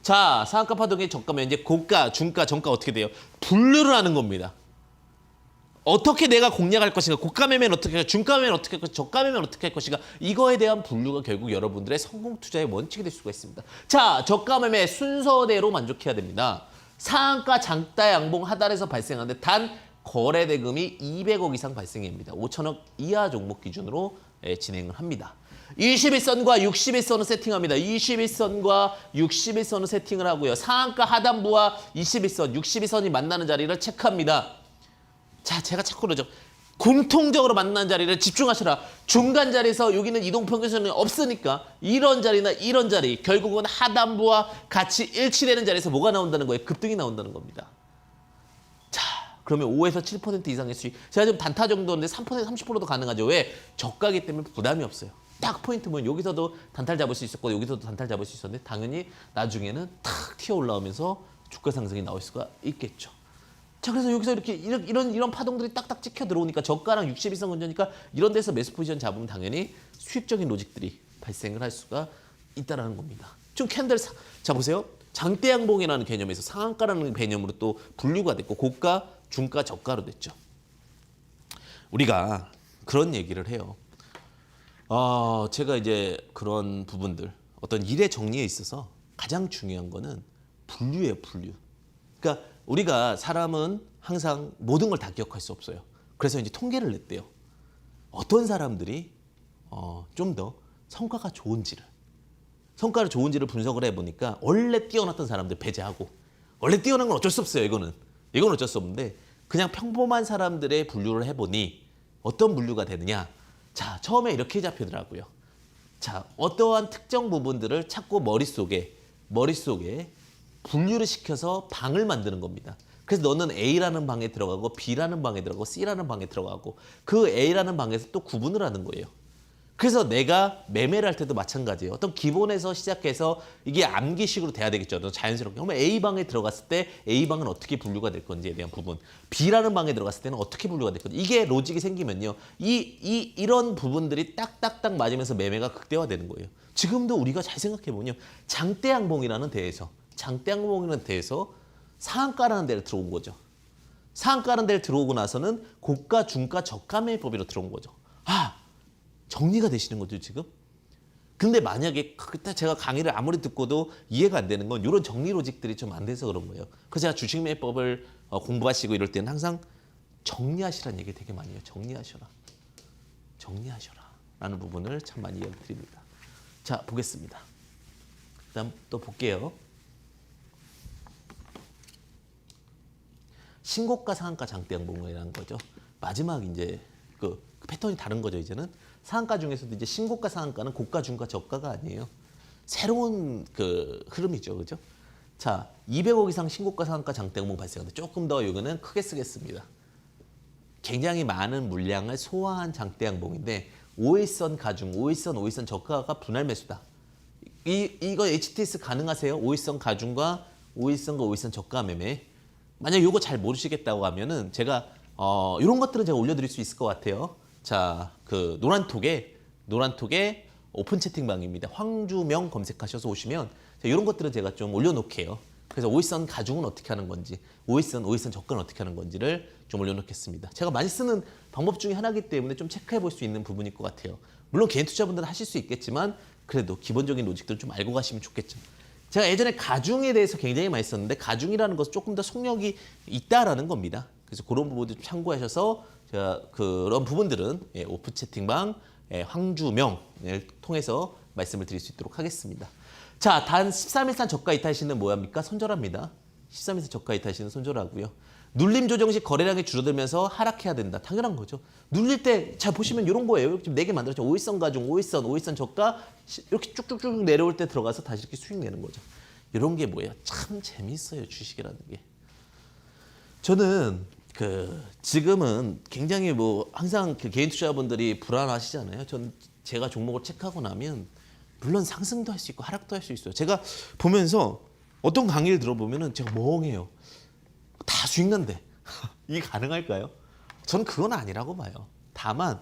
자, 상한가 파동의 저가면 이제 고가, 중가, 정가 어떻게 돼요? 분류를 하는 겁니다. 어떻게 내가 공략할 것인가, 고가 매매는 어떻게 할 것인가, 중가 매매는 어떻게 할 것인가, 저가 매매는 어떻게 할 것인가, 이거에 대한 분류가 결국 여러분들의 성공 투자의 원칙이 될 수가 있습니다. 자, 저가 매매 순서대로 만족해야 됩니다. 상한가 장대 양봉 하단에서 발생하는데 단 거래 대금이 200억 이상 발생합니다. 5천억 이하 종목 기준으로 진행을 합니다. 21선과 61선을 세팅합니다. 21선과 61선을 세팅을 하고요. 상한가 하단부와 21선, 61선이 만나는 자리를 체크합니다. 자, 제가 자꾸 그러죠. 공통적으로 만나는 자리를 집중하시라. 중간 자리에서 여기는 이동평균선이 없으니까 이런 자리나 이런 자리, 결국은 하단부와 같이 일치되는 자리에서 뭐가 나온다는 거예요? 급등이 나온다는 겁니다. 자, 그러면 5에서 7% 이상의 수익. 제가 지금 단타 정도인데 3%, 30%도 가능하죠. 왜? 저가기 때문에 부담이 없어요. 딱 포인트 보면 여기서도 단타를 잡을 수 있었고 여기서도 단타를 잡을 수 있었는데 당연히 나중에는 탁 튀어 올라오면서 주가 상승이 나올 수가 있겠죠. 자, 그래서 여기서 이렇게 이런 파동들이 딱딱 찍혀 들어오니까 저가랑 61선 근저니까 이런 데서 매수 포지션 잡으면 당연히 수익적인 로직들이 발생을 할 수가 있다라는 겁니다. 좀 캔들 자 보세요. 장대 양봉이라는 개념에서 상한가라는 개념으로 또 분류가 됐고 고가, 중가, 저가로 됐죠. 우리가 그런 얘기를 해요. 제가 이제 그런 부분들 어떤 일의 정리에 있어서 가장 중요한 거는 분류예요, 분류. 그러니까 우리가 사람은 항상 모든 걸 다 기억할 수 없어요. 그래서 이제 통계를 냈대요. 어떤 사람들이 좀 더 성과가 좋은지를 분석을 해보니까 원래 뛰어났던 사람들 배제하고 원래 뛰어난 건 어쩔 수 없어요. 이건 어쩔 수 없는데 그냥 평범한 사람들의 분류를 해보니 어떤 분류가 되느냐. 자, 처음에 이렇게 잡히더라고요. 자, 어떠한 특정 부분들을 찾고 머릿속에 분류를 시켜서 방을 만드는 겁니다. 그래서 너는 A라는 방에 들어가고 B라는 방에 들어가고 C라는 방에 들어가고 그 A라는 방에서 또 구분을 하는 거예요. 그래서 내가 매매를 할 때도 마찬가지예요. 어떤 기본에서 시작해서 이게 암기식으로 돼야 되겠죠. 자연스럽게. 그러면 A방에 들어갔을 때 A방은 어떻게 분류가 될 건지에 대한 부분. B라는 방에 들어갔을 때는 어떻게 분류가 될 건지. 이게 로직이 생기면요. 이런 부분들이 딱딱딱 맞으면서 매매가 극대화되는 거예요. 지금도 우리가 잘 생각해보면요. 장대양봉이라는 데에서 상한가라는 데를 들어온 거죠. 상한가라는 데를 들어오고 나서는 고가, 중가, 저가 매매법으로 들어온 거죠. 정리가 되시는 거죠, 지금? 근데 만약에 그때 제가 강의를 아무리 듣고도 이해가 안 되는 건 이런 정리 로직들이 좀 안 돼서 그런 거예요. 그래서 제가 주식 매매법을 공부하시고 이럴 때는 항상 정리하시라는 얘기 되게 많이 해요. 정리하셔라. 라는 부분을 참 많이 이야기 드립니다. 자, 보겠습니다. 그다음 또 볼게요. 신고가 상한가 장대 양봉이라는 거죠. 마지막 이제 그 패턴이 다른 거죠. 이제는 상한가 중에서도 이제 신고가 상한가는 고가, 중가, 저가가 아니에요. 새로운 그 흐름이죠, 그죠? 자, 200억 이상 신고가 상한가 장대 양봉 발생하는데 조금 더 이거는 크게 쓰겠습니다. 굉장히 많은 물량을 소화한 장대 양봉인데 5일선 가중, 5일선 저가가 분할 매수다. 이거 HTS 가능하세요? 5일선 가중과 5일선 저가 매매. 만약 이거 잘 모르시겠다고 하면은 제가 이런 것들은 제가 올려드릴 수 있을 것 같아요. 자, 그 노란톡에 오픈 채팅방입니다. 황주명 검색하셔서 오시면 이런 것들은 제가 좀 올려놓게요. 그래서 5일선 가중은 어떻게 하는 건지, 5일선 저가는 어떻게 하는 건지를 좀 올려놓겠습니다. 제가 많이 쓰는 방법 중에 하나이기 때문에 좀 체크해 볼 수 있는 부분일 것 같아요. 물론 개인 투자분들은 하실 수 있겠지만 그래도 기본적인 로직들을 좀 알고 가시면 좋겠죠. 제가 예전에 가중에 대해서 굉장히 많이 썼는데 가중이라는 것은 조금 더 속력이 있다라는 겁니다. 그래서 그런 부분도 좀 참고하셔서 제가 그런 부분들은 오픈 채팅방 황주명을 통해서 말씀을 드릴 수 있도록 하겠습니다. 자, 단 13일선 저가 이탈 시는 뭐합니까? 손절합니다. 13일선 저가 이탈 시는 손절하고요. 눌림 조정 시 거래량이 줄어들면서 하락해야 된다. 당연한 거죠. 눌릴 때 잘 보시면 이런 거예요. 지금 4개 만들었죠. 5일선 가중, 5일선 저가 이렇게 쭉쭉쭉 내려올 때 들어가서 다시 이렇게 수익 내는 거죠. 이런 게 뭐예요? 참 재밌어요. 주식이라는 게. 저는 지금은 굉장히 뭐 항상 개인 투자분들이 불안하시잖아요. 전 제가 종목을 체크하고 나면 물론 상승도 할 수 있고 하락도 할 수 있어요. 제가 보면서 어떤 강의를 들어보면은 제가 멍해요. 다 수익 난대. 이게 가능할까요? 저는 그건 아니라고 봐요. 다만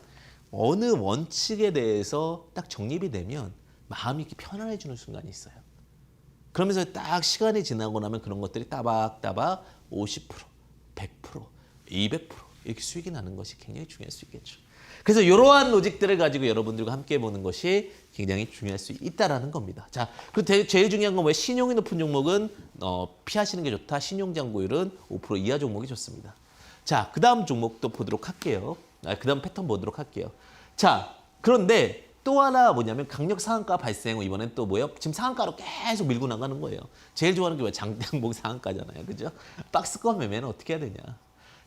어느 원칙에 대해서 딱 정립이 되면 마음이 이렇게 편안해지는 순간이 있어요. 그러면서 딱 시간이 지나고 나면 그런 것들이 따박따박 50%, 100%, 200% 이렇게 수익이 나는 것이 굉장히 중요할 수 있겠죠. 그래서 이러한 로직들을 가지고 여러분들과 함께 보는 것이 굉장히 중요할 수 있다라는 겁니다. 자, 그리고 제일 중요한 건 뭐예요? 신용이 높은 종목은 피하시는 게 좋다. 신용장고율은 5% 이하 종목이 좋습니다. 자, 그 다음 종목도 보도록 할게요. 그 다음 패턴 보도록 할게요. 자, 그런데 또 하나 뭐냐면 강력 상한가 발생 후 이번엔 또 뭐예요? 지금 상한가로 계속 밀고 나가는 거예요. 제일 좋아하는 게 뭐예요? 장대양봉 상한가잖아요. 그죠? 박스권 매매는 어떻게 해야 되냐?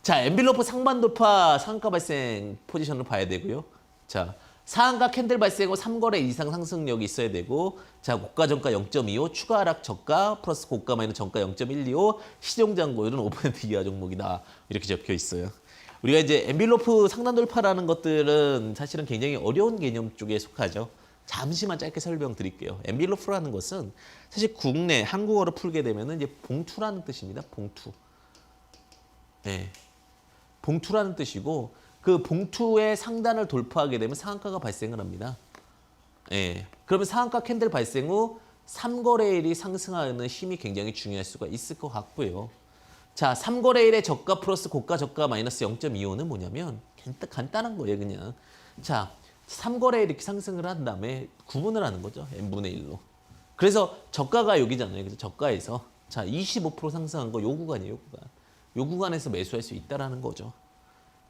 자, 엔빌로프 상반 돌파 상한가 발생 포지션을 봐야 되고요. 자, 상한가 캔들 발생 후 3거래 이상 상승력이 있어야 되고, 자, 고가 정가 0.25, 추가 하락 저가 플러스 고가 마이너스 정가 0.125, 시종 잔고율은 5% 이하 종목이다. 이렇게 적혀 있어요. 우리가 이제 엔빌로프 상단 돌파라는 것들은 사실은 굉장히 어려운 개념 쪽에 속하죠. 잠시만 짧게 설명드릴게요. 엔빌로프라는 것은 사실 국내 한국어로 풀게 되면은 이제 봉투라는 뜻입니다. 봉투. 네. 봉투라는 뜻이고 그 봉투의 상단을 돌파하게 되면 상한가가 발생을 합니다. 예. 그러면 상한가 캔들 발생 후 3거래일이 상승하는 힘이 굉장히 중요할 수가 있을 것 같고요. 자, 3거래일의 저가 플러스 고가 저가 마이너스 0.25는 뭐냐면 간단한 거예요, 그냥. 자, 3거래일 이렇게 상승을 한 다음에 구분을 하는 거죠. n분의 1로. 그래서 저가가 여기잖아요. 그래서 저가에서 자, 25% 상승한 거 요 구간이에요, 요 구간. 요 구간에서 매수할 수 있다라는 거죠.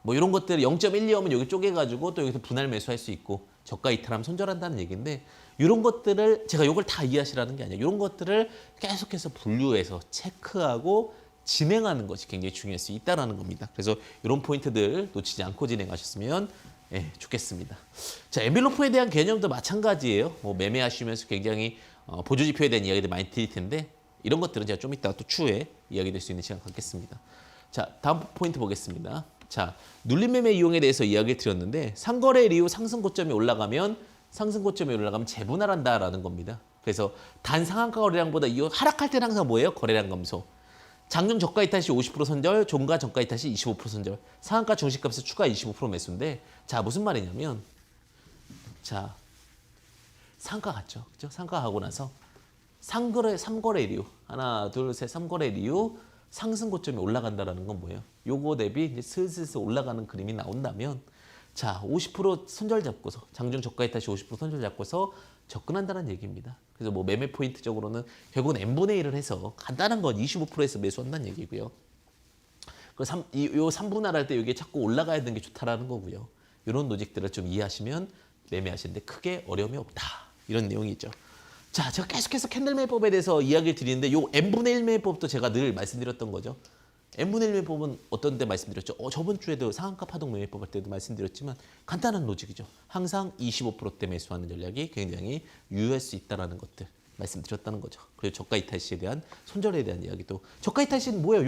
뭐 이런 것들 0.12하면 여기 쪼개가지고 또 여기서 분할 매수할 수 있고 저가 이탈하면 손절한다는 얘기인데 이런 것들을 제가 이걸 다 이해하시라는 게 아니라 이런 것들을 계속해서 분류해서 체크하고 진행하는 것이 굉장히 중요할 수 있다는 겁니다. 그래서 이런 포인트들 놓치지 않고 진행하셨으면 좋겠습니다. 자, 엔빌로프에 대한 개념도 마찬가지예요. 뭐 매매하시면서 굉장히 보조지표에 대한 이야기들 많이 드릴 텐데 이런 것들은 제가 좀 이따 또 추후에 이야기 될 수 있는 시간 갖겠습니다. 자, 다음 포인트 보겠습니다. 자, 눌림 매매 이용에 대해서 이야기를 드렸는데 상거래일 이후 상승 고점이 올라가면 재분할한다라는 겁니다. 그래서 단 상한가 거래량보다 이 하락할 때는 항상 뭐예요? 거래량 감소. 장중 저가 이탈 시 50% 선절, 종가 저가 이탈 시 25% 선절. 상한가 중시값에서 추가 25% 매수인데 자, 무슨 말이냐면 자, 상가 갔죠. 그죠? 상가 하고 나서 3거래일 이후 하나, 둘, 셋, 3거래일 이후 상승 고점이 올라간다라는 건 뭐예요? 요거 대비 이제 슬슬 올라가는 그림이 나온다면 자, 50% 손절 잡고서 장중 저가 이탈 시 50% 손절 잡고서 접근한다는 얘기입니다. 그래서 뭐 매매 포인트적으로는 결국은 n분의 1을 해서 간단한 건 25%에서 매수한다는 얘기고요. 요 3분할 할 때 이게 자꾸 올라가야 되는 게 좋다라는 거고요. 이런 로직들을 좀 이해하시면 매매하시는데 크게 어려움이 없다. 이런 내용이죠. 자, 제가 계속해서 캔들 매매법에 대해서 이야기를 드리는데 요 n분의 1 매매법도 제가 늘 말씀드렸던 거죠. n분의 1 매매법은 어떤 데 말씀드렸죠? 저번 주에도 상한가 파동 매매법 할 때도 말씀드렸지만 간단한 로직이죠. 항상 25%대 매수하는 전략이 굉장히 유효할 수 있다는 것들 말씀드렸다는 거죠. 그리고 저가 이탈 시에 대한 손절에 대한 이야기도 저가 이탈 시는 뭐예요?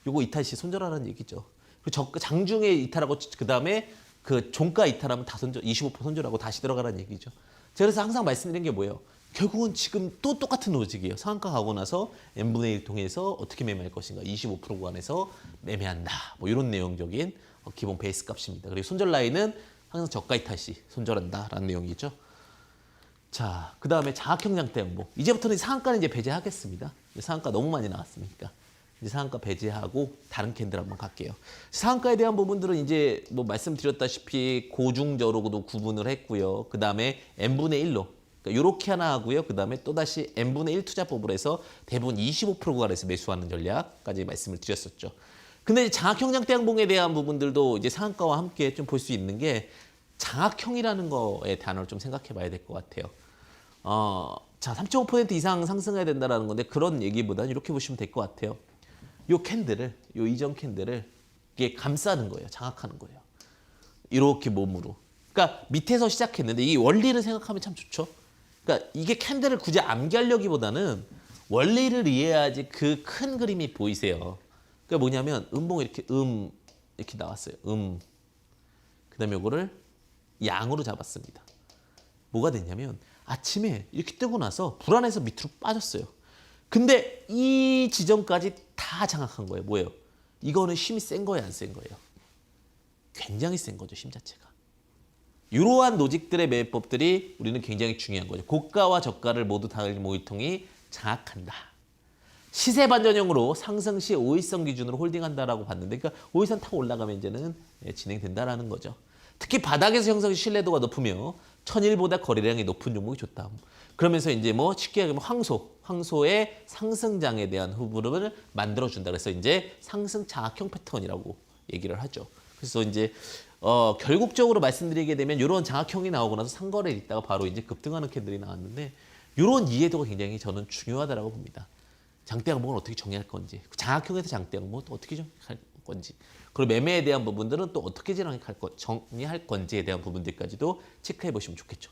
요거 이탈 시 손절하라는 얘기죠. 그리고 장중에 이탈하고 그다음에 그 종가 이탈하면 다 25% 손절하고 다시 들어가라는 얘기죠. 제가 그래서 항상 말씀드린 게 뭐예요? 결국은 지금 또 똑같은 로직이에요. 상한가 가고 나서 n분의 1 통해서 어떻게 매매할 것인가. 25% 구간에서 매매한다. 뭐 이런 내용적인 기본 베이스 값입니다. 그리고 손절 라인은 항상 저가 이탈 시 손절한다라는 내용이죠. 자, 그 다음에 자학형 장대 양봉. 이제부터는 상한가는 이제 배제하겠습니다. 상한가 너무 많이 나왔으니까. 이제 상한가 배제하고 다른 캔들 한번 갈게요. 상한가에 대한 부분들은 이제 뭐 말씀드렸다시피 고중저로도 구분을 했고요. 그 다음에 n분의 1로. 그러니까 이렇게 하나 하고요. 그 다음에 또다시 n분의 1 투자법으로 해서 대부분 25% 구간에서 매수하는 전략까지 말씀을 드렸었죠. 근데 장악형 장대양봉에 대한 부분들도 이제 상한가와 함께 좀 볼 수 있는 게 장악형이라는 거에 단어를 좀 생각해 봐야 될 것 같아요. 자, 3.5% 이상 상승해야 된다는 건데 그런 얘기보다는 이렇게 보시면 될 것 같아요. 요 캔들을, 요 이전 캔들을 이게 감싸는 거예요. 장악하는 거예요. 이렇게 몸으로. 그러니까 밑에서 시작했는데 이 원리를 생각하면 참 좋죠. 그러니까 이게 캔들을 굳이 암기하려기보다는 원리를 이해해야지 그 큰 그림이 보이세요. 그러니까 뭐냐면 음봉이 이렇게 나왔어요. 그다음에 이거를 양으로 잡았습니다. 뭐가 됐냐면 아침에 이렇게 뜨고 나서 불안해서 밑으로 빠졌어요. 근데 이 지점까지 다 장악한 거예요. 뭐예요? 이거는 힘이 센 거예요, 안 센 거예요? 굉장히 센 거죠, 힘 자체가. 이러한 로직들의 매매법들이 우리는 굉장히 중요한 거죠. 고가와 저가를 모두 다른 모의통이 장악한다. 시세 반전형으로 상승 시 5일선 기준으로 홀딩한다라고 봤는데, 그러니까 5일선 타고 올라가면 이제는 진행된다라는 거죠. 특히 바닥에서 형성된 신뢰도가 높으며 1000일보다 거래량이 높은 종목이 좋다. 그러면서 이제 뭐 쉽게 얘기하면 황소의 상승장에 대한 흐름을 만들어준다. 그래서 이제 상승 장악형 패턴이라고 얘기를 하죠. 그래서 이제 결국적으로 말씀드리게 되면 이런 장악형이 나오고 나서 상거래를 있다가 바로 이제 급등하는 캔들이 나왔는데 이런 이해도가 굉장히 저는 중요하다고 봅니다. 장대 항목은 어떻게 정의할 건지, 장악형에서 장대 항목은 또 어떻게 정의할 건지, 그리고 매매에 대한 부분들은 또 어떻게 정의할 건지에 대한 부분들까지도 체크해 보시면 좋겠죠.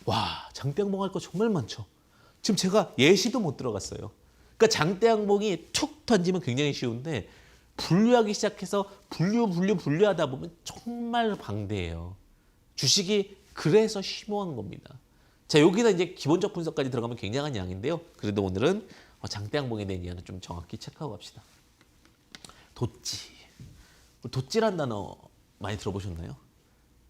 와, 장대 항목 할 거 정말 많죠. 지금 제가 예시도 못 들어갔어요. 그러니까 장대 항목이 툭 던지면 굉장히 쉬운데 분류하기 시작해서 분류하다 보면 정말 방대해요. 주식이 그래서 심오한 겁니다. 자, 여기다 이제 기본적 분석까지 들어가면 굉장한 양인데요. 그래도 오늘은 장대 항목에 대한 이해는 좀 정확히 체크하고 갑시다. 도찌. 도찌란 단어 많이 들어보셨나요?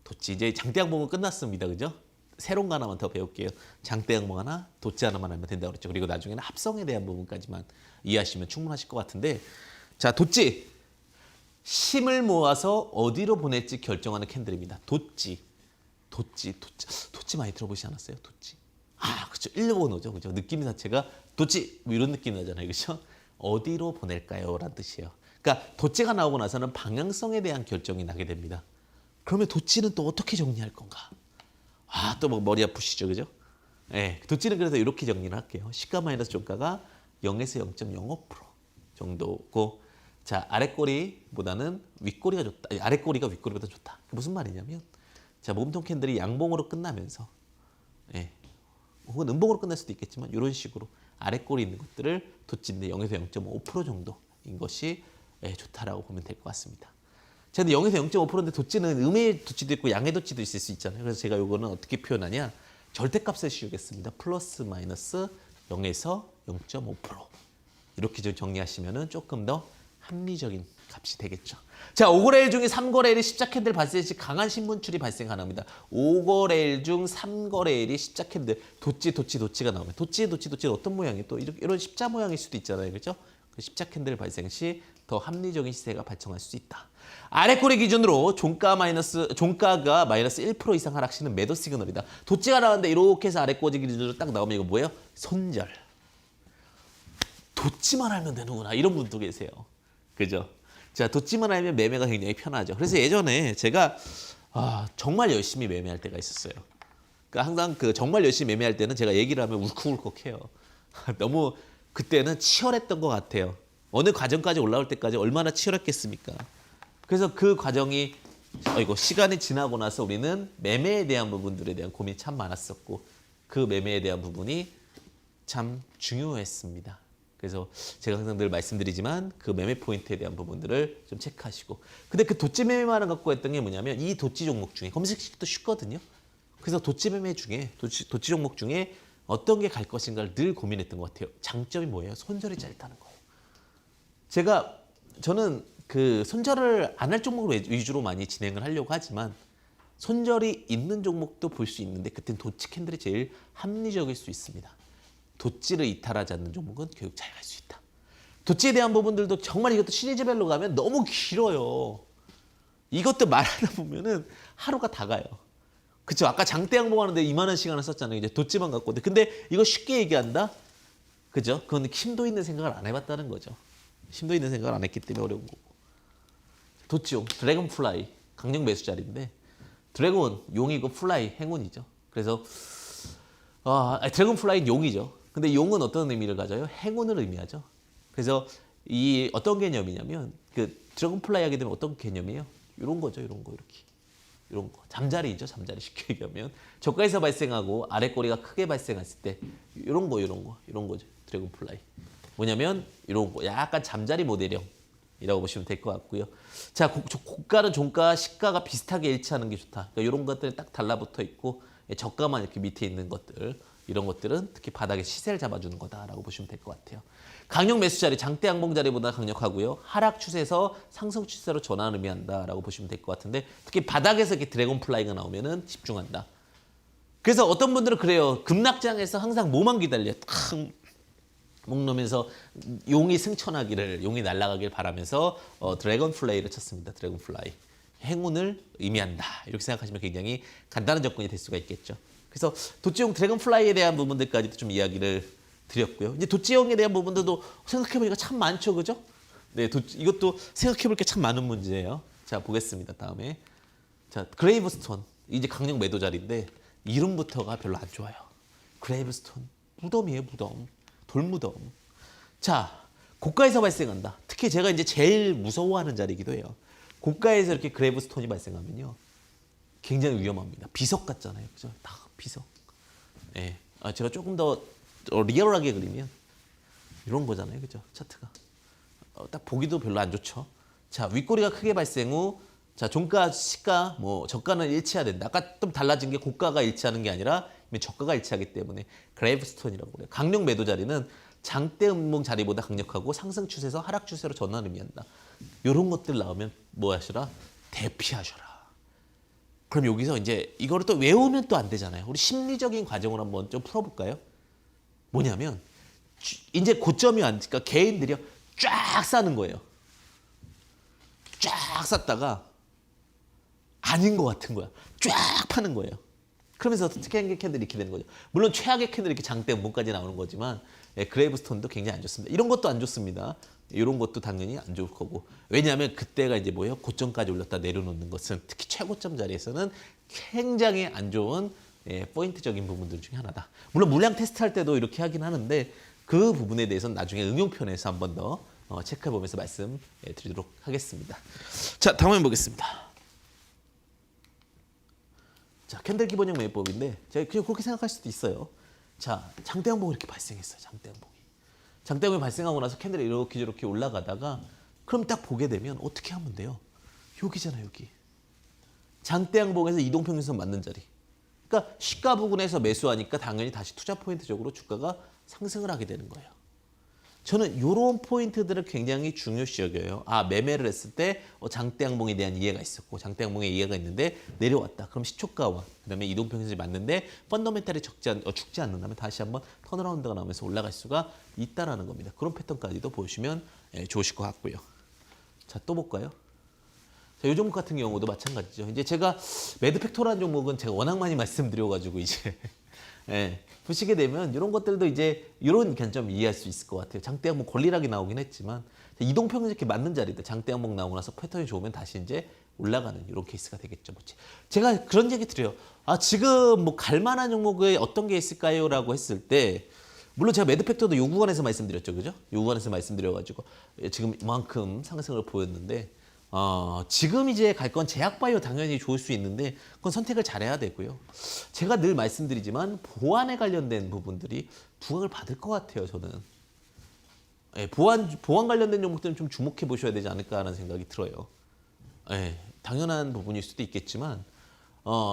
도찌. 이제 장대 항목은 끝났습니다. 그죠? 새로운 거 하나만 더 배울게요. 장대 항목 하나, 도찌 하나만 하면 된다고 그랬죠. 그리고 나중에는 합성에 대한 부분까지만 이해하시면 충분하실 것 같은데, 자, 도찌. 힘을 모아서 어디로 보낼지 결정하는 캔들입니다. 도찌 많이 들어보시지 않았어요? 도찌. 아, 그렇죠. 일본어죠. 그죠? 느낌 자체가 도찌 뭐 이런 느낌 나잖아요. 그렇죠? 어디로 보낼까요? 라는 뜻이에요. 그러니까 도찌가 나오고 나서는 방향성에 대한 결정이 나게 됩니다. 그러면 도찌는 또 어떻게 정리할 건가? 아, 또 뭐 머리 아프시죠. 그죠? 네, 도찌는 그래서 이렇게 정리를 할게요. 시가 마이너스 종가가 0에서 0.05% 정도고, 자, 아랫꼬리보다는 윗꼬리가 좋다. 아니, 아랫꼬리가 윗꼬리보다 좋다. 무슨 말이냐면, 자, 몸통 캔들이 양봉으로 끝나면서, 혹은 음봉으로 끝날 수도 있겠지만 이런 식으로 아랫꼬리 있는 것들을 도찌인데 0에서 0.5% 정도인 것이 좋다라고 보면 될 것 같습니다. 자, 근데 0에서 0.5%인데 도찌는 음의 도찌도 있고 양의 도찌도 있을 수 있잖아요. 그래서 제가 이거는 어떻게 표현하냐? 절대값을 씌우겠습니다. 플러스 마이너스 0에서 0.5% 이렇게 좀 정리하시면은 조금 더 합리적인 값이 되겠죠. 자, 5거래일 중에 3거래일이 십자 캔들 발생 시 강한 신분출이 발생 가능합니다. 5거래일 중 3거래일이 십자 캔들 도찌가 나오면 도찌는 어떤 모양이 또 이런 십자 모양일 수도 있잖아요. 그렇죠? 십자 캔들 발생 시 더 합리적인 시세가 발생할 수 있다. 아랫꼬리 기준으로 종가가 마이너스 1% 이상 하락 시는 매도 시그널이다. 도찌가 나왔는데 이렇게 해서 아랫꼬리 기준으로 딱 나오면 이거 뭐예요? 손절. 도찌만 알면 되는구나. 이런 분도 계세요. 그죠? 자, 도찌만 알면 매매가 굉장히 편하죠. 그래서 예전에 제가 정말 열심히 매매할 때가 있었어요. 그러니까 항상 정말 열심히 매매할 때는 제가 얘기를 하면 울컥울컥해요. 너무 그때는 치열했던 것 같아요. 어느 과정까지 올라올 때까지 얼마나 치열했겠습니까? 그래서 그 과정이 시간이 지나고 나서 우리는 매매에 대한 부분들에 대한 고민이 참 많았었고 그 매매에 대한 부분이 참 중요했습니다. 그래서 제가 항상 늘 말씀드리지만 그 매매 포인트에 대한 부분들을 좀 체크하시고 근데 그 도치 매매만을 갖고 했던 게 뭐냐면 이 도치 종목 중에 검색식도 쉽거든요. 그래서 도치 매매 중에 도치 종목 중에 어떤 게 갈 것인가를 늘 고민했던 것 같아요. 장점이 뭐예요? 손절이 짧다는 거예요. 저는 그 손절을 안 할 종목을 위주로 많이 진행을 하려고 하지만 손절이 있는 종목도 볼 수 있는데 그때는 도치 캔들이 제일 합리적일 수 있습니다. 도치를 이탈하지 않는 종목은 결국 잘 갈 수 있다. 도치에 대한 부분들도 정말 이것도 시리즈별로 가면 너무 길어요. 이것도 말하다 보면은 하루가 다 가요. 그쵸? 아까 장대 양봉하는데 2만 원 시간을 썼잖아요. 이제 도치만 갖고. 근데 이거 쉽게 얘기한다? 그죠? 그건 심도 있는 생각을 안 해봤다는 거죠. 심도 있는 생각을 안 했기 때문에 어려운 거고. 도치용, 드래곤 플라이, 강력 매수 자리인데 드래곤, 용이고 플라이, 행운이죠. 그래서 드래곤 플라이는 용이죠. 근데 용은 어떤 의미를 가져요? 행운을 의미하죠. 그래서 이 어떤 개념이냐면 그 드래곤 플라이 하게 되면 어떤 개념이에요? 이런 거죠. 이런 거 이렇게. 이런 거. 잠자리죠. 잠자리 쉽게 얘기하면. 저가에서 발생하고 아래 꼬리가 크게 발생했을 때 이런 거죠. 드래곤 플라이. 뭐냐면 이런 거. 약간 잠자리 모델형이라고 보시면 될 것 같고요. 자, 고가는 종가, 시가가 비슷하게 일치하는 게 좋다. 그러니까 이런 것들이 딱 달라붙어 있고 저가만 이렇게 밑에 있는 것들. 이런 것들은 특히 바닥에 시세를 잡아주는 거다라고 보시면 될 것 같아요. 강력 매수 자리, 장대 양봉 자리보다 강력하고요. 하락 추세에서 상승 추세로 전환을 의미한다라고 보시면 될 것 같은데 특히 바닥에서 이렇게 드래곤 플라이가 나오면은 집중한다. 그래서 어떤 분들은 그래요. 급락장에서 항상 뭐만 기다려. 탁 목놓으면서 용이 승천하기를, 용이 날아가길 바라면서 드래곤 플라이를 쳤습니다. 드래곤 플라이. 행운을 의미한다. 이렇게 생각하시면 굉장히 간단한 접근이 될 수가 있겠죠. 그래서 도치용 드래곤 플라이에 대한 부분들까지도 좀 이야기를 드렸고요. 이제 도치형에 대한 부분들도 생각해보니까 참 많죠, 그죠? 네, 이것도 생각해볼 게 참 많은 문제예요. 자, 보겠습니다. 다음에 자, 그레이브스톤 이제 강력 매도 자리인데 이름부터가 별로 안 좋아요. 그레이브스톤 무덤이에요, 무덤, 돌무덤. 자, 고가에서 발생한다. 특히 제가 이제 제일 무서워하는 자리이기도 해요. 고가에서 이렇게 그레이브스톤이 발생하면요, 굉장히 위험합니다. 비석 같잖아요, 그죠? 다 비석. 네, 제가 조금 더 리얼하게 그리면 이런 거잖아요, 그죠? 차트가 딱 보기도 별로 안 좋죠. 자, 윗꼬리가 크게 발생 후, 자, 종가, 시가, 뭐 저가는 일치해야 된다. 아까 좀 달라진 게 고가가 일치하는 게 아니라 저가가 일치하기 때문에 그레이브스톤이라고 그래요. 강력 매도 자리는 장대 음봉 자리보다 강력하고 상승 추세에서 하락 추세로 전환을 의미한다. 이런 것들 나오면 뭐 하시라? 대피하셔라. 그럼 여기서 이제 이거를 또 외우면 또 안 되잖아요. 우리 심리적인 과정을 한번 좀 풀어볼까요? 뭐냐면 이제 고점이 왔으니까 개인들이 쫙 싸는 거예요. 쫙 쌌다가 아닌 것 같은 거야. 쫙 파는 거예요. 그러면서 특이한 캔들이 이렇게 되는 거죠. 물론 최악의 캔들이 이렇게 장대 음봉까지 나오는 거지만 그레이브스톤도 굉장히 안 좋습니다. 이런 것도 안 좋습니다. 이런 것도 당연히 안 좋을 거고. 왜냐하면 그때가 이제 뭐예요? 고점까지 올렸다 내려놓는 것은 특히 최고점 자리에서는 굉장히 안 좋은 포인트적인 부분들 중에 하나다. 물론 물량 테스트할 때도 이렇게 하긴 하는데 그 부분에 대해서는 나중에 응용편에서 한 번 더 체크해보면서 말씀드리도록 하겠습니다. 자, 다음 한번 보겠습니다. 자, 캔들 기본형 매매법인데 제가 그냥 그렇게 생각할 수도 있어요. 자, 장대 양봉이 이렇게 발생했어요. 장대 양봉이. 장대 양봉이 발생하고 나서 캔들이 이렇게 저렇게 올라가다가 그럼 딱 보게 되면 어떻게 하면 돼요? 여기잖아요, 여기. 장대 양봉에서 이동평균선 맞는 자리. 그러니까 시가 부근에서 매수하니까 당연히 다시 투자 포인트적으로 주가가 상승을 하게 되는 거예요. 저는 이런 포인트들을 굉장히 중요시 여겨요. 매매를 했을 때 장대 양봉에 대한 이해가 있었고 장대 양봉에 이해가 있는데 내려왔다. 그럼 시초가와 그다음에 이동평균선이 맞는데 펀더멘탈이 죽지 않는다면 다시 한번 턴어라운드가 나오면서 올라갈 수가 있다라는 겁니다. 그런 패턴까지도 보시면 좋으실 것 같고요. 자, 또 볼까요? 자, 이 종목 같은 경우도 마찬가지죠. 이제 제가 매드팩토라는 종목은 제가 워낙 많이 말씀드려가지고 이제 보시게 되면 이런 것들도 이제 이런 관점 이해할 수 있을 것 같아요. 장대 양봉 권리락이 나오긴 했지만 이동평균 이렇게 맞는 자리들 장대 양봉 나오고 나서 패턴이 좋으면 다시 이제 올라가는 이런 케이스가 되겠죠. 제가 그런 얘기 드려요. 지금 뭐 갈만한 종목에 어떤 게 있을까요? 라고 했을 때 물론 제가 매드팩터도 요 구간에서 말씀드렸죠, 그죠? 요 구간에서 말씀드려가지고 지금 이만큼 상승을 보였는데 지금 이제 갈 건 제약바이오 당연히 좋을 수 있는데 그건 선택을 잘해야 되고요. 제가 늘 말씀드리지만 보안에 관련된 부분들이 부각을 받을 것 같아요, 저는. 예, 보안 관련된 종목들은 좀 주목해 보셔야 되지 않을까라는 생각이 들어요. 예, 당연한 부분일 수도 있겠지만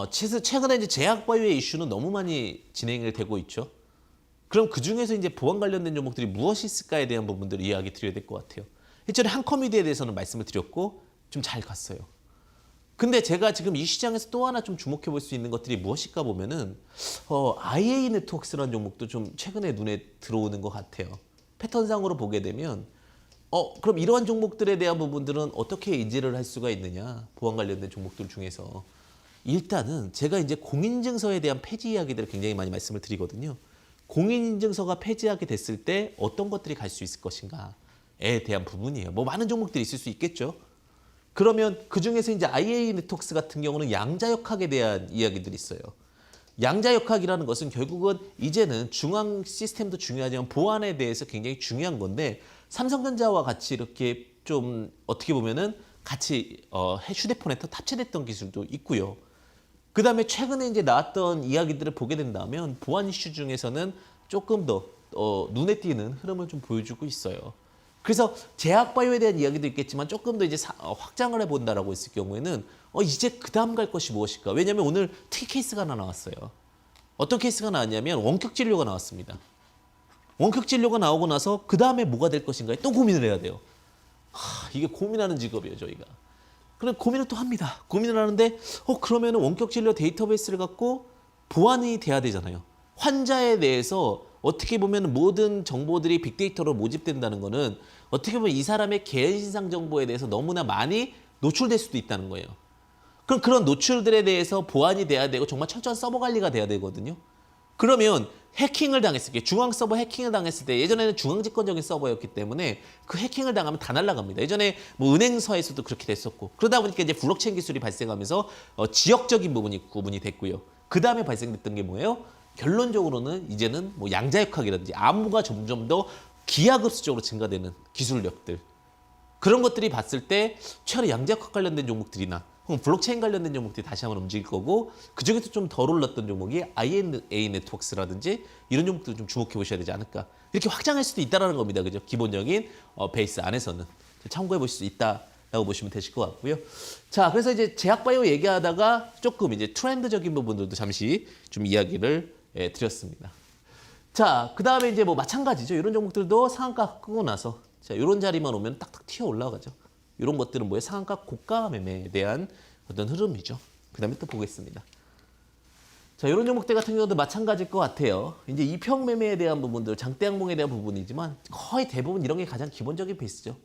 최근에 이제 제약바이오의 이슈는 너무 많이 진행이 되고 있죠. 그럼 그 중에서 이제 보안 관련된 종목들이 무엇이 있을까에 대한 부분들을 이야기 드려야 될 것 같아요. 예전에 한컴퓨디에 대해서는 말씀을 드렸고 좀 잘 갔어요. 근데 제가 지금 이 시장에서 또 하나 좀 주목해 볼 수 있는 것들이 무엇일까 보면은 IA 네트워크스라는 종목도 좀 최근에 눈에 들어오는 것 같아요. 패턴상으로 보게 되면 그럼 이러한 종목들에 대한 부분들은 어떻게 인지를 할 수가 있느냐? 보안 관련된 종목들 중에서 일단은 제가 이제 공인인증서에 대한 폐지 이야기들을 굉장히 많이 말씀을 드리거든요. 공인인증서가 폐지하게 됐을 때 어떤 것들이 갈 수 있을 것인가에 대한 부분이에요. 뭐 많은 종목들이 있을 수 있겠죠. 그러면 그 중에서 이제 IA 네트워크스 같은 경우는 양자역학에 대한 이야기들이 있어요. 양자역학이라는 것은 결국은 이제는 중앙 시스템도 중요하지만 보안에 대해서 굉장히 중요한 건데 삼성전자와 같이 이렇게 좀 어떻게 보면은 같이 휴대폰에 탑재됐던 기술도 있고요. 그 다음에 최근에 이제 나왔던 이야기들을 보게 된다면 보안 이슈 중에서는 조금 더 눈에 띄는 흐름을 좀 보여주고 있어요. 그래서 제약바이오에 대한 이야기도 있겠지만 조금 더 이제 확장을 해본다라고 했을 경우에는 이제 그 다음 갈 것이 무엇일까? 왜냐하면 오늘 특이 케이스가 하나 나왔어요. 어떤 케이스가 나왔냐면 원격 진료가 나왔습니다. 원격 진료가 나오고 나서 그 다음에 뭐가 될 것인가에 또 고민을 해야 돼요. 이게 고민하는 직업이에요, 저희가. 그럼 고민을 또 합니다. 고민을 하는데 그러면 원격 진료 데이터베이스를 갖고 보안이 돼야 되잖아요. 환자에 대해서 어떻게 보면 모든 정보들이 빅데이터로 모집된다는 거는 어떻게 보면 이 사람의 개인신상 정보에 대해서 너무나 많이 노출될 수도 있다는 거예요. 그럼 그런 노출들에 대해서 보안이 돼야 되고 정말 철저한 서버 관리가 돼야 되거든요. 그러면 해킹을 당했을 때, 중앙 서버 해킹을 당했을 때 예전에는 중앙집권적인 서버였기 때문에 그 해킹을 당하면 다 날아갑니다. 예전에 뭐 은행사에서도 그렇게 됐었고 그러다 보니까 이제 블록체인 기술이 발생하면서 지역적인 부분이 구분이 됐고요. 그 다음에 발생됐던 게 뭐예요? 결론적으로는 이제는 뭐 양자역학이라든지 안무가 점점 더 기하급수적으로 증가되는 기술력들 그런 것들이 봤을 때 최근에 양자역학 관련된 종목들이나 혹은 블록체인 관련된 종목들이 다시 한번 움직일 거고 그중에서 좀 덜 올랐던 종목이 IA 네트워크스라든지 이런 종목들 좀 주목해 보셔야 되지 않을까 이렇게 확장할 수도 있다는 겁니다. 그죠? 기본적인 베이스 안에서는 참고해 보실 수 있다라고 보시면 되실 것 같고요. 자, 그래서 이제 제약바이오 얘기하다가 조금 이제 트렌드적인 부분들도 잠시 좀 이야기를 드렸습니다. 자, 그 다음에 이제 뭐 마찬가지죠. 이런 종목들도 상한가 끄고 나서 자, 이런 자리만 오면 딱딱 튀어 올라가죠. 이런 것들은 뭐예요? 상한가 고가 매매에 대한 어떤 흐름이죠. 그 다음에 또 보겠습니다. 자, 이런 종목들 같은 경우도 마찬가지일 것 같아요. 이제 이평 매매에 대한 부분들, 장대 항봉에 대한 부분이지만 거의 대부분 이런 게 가장 기본적인 베이스죠.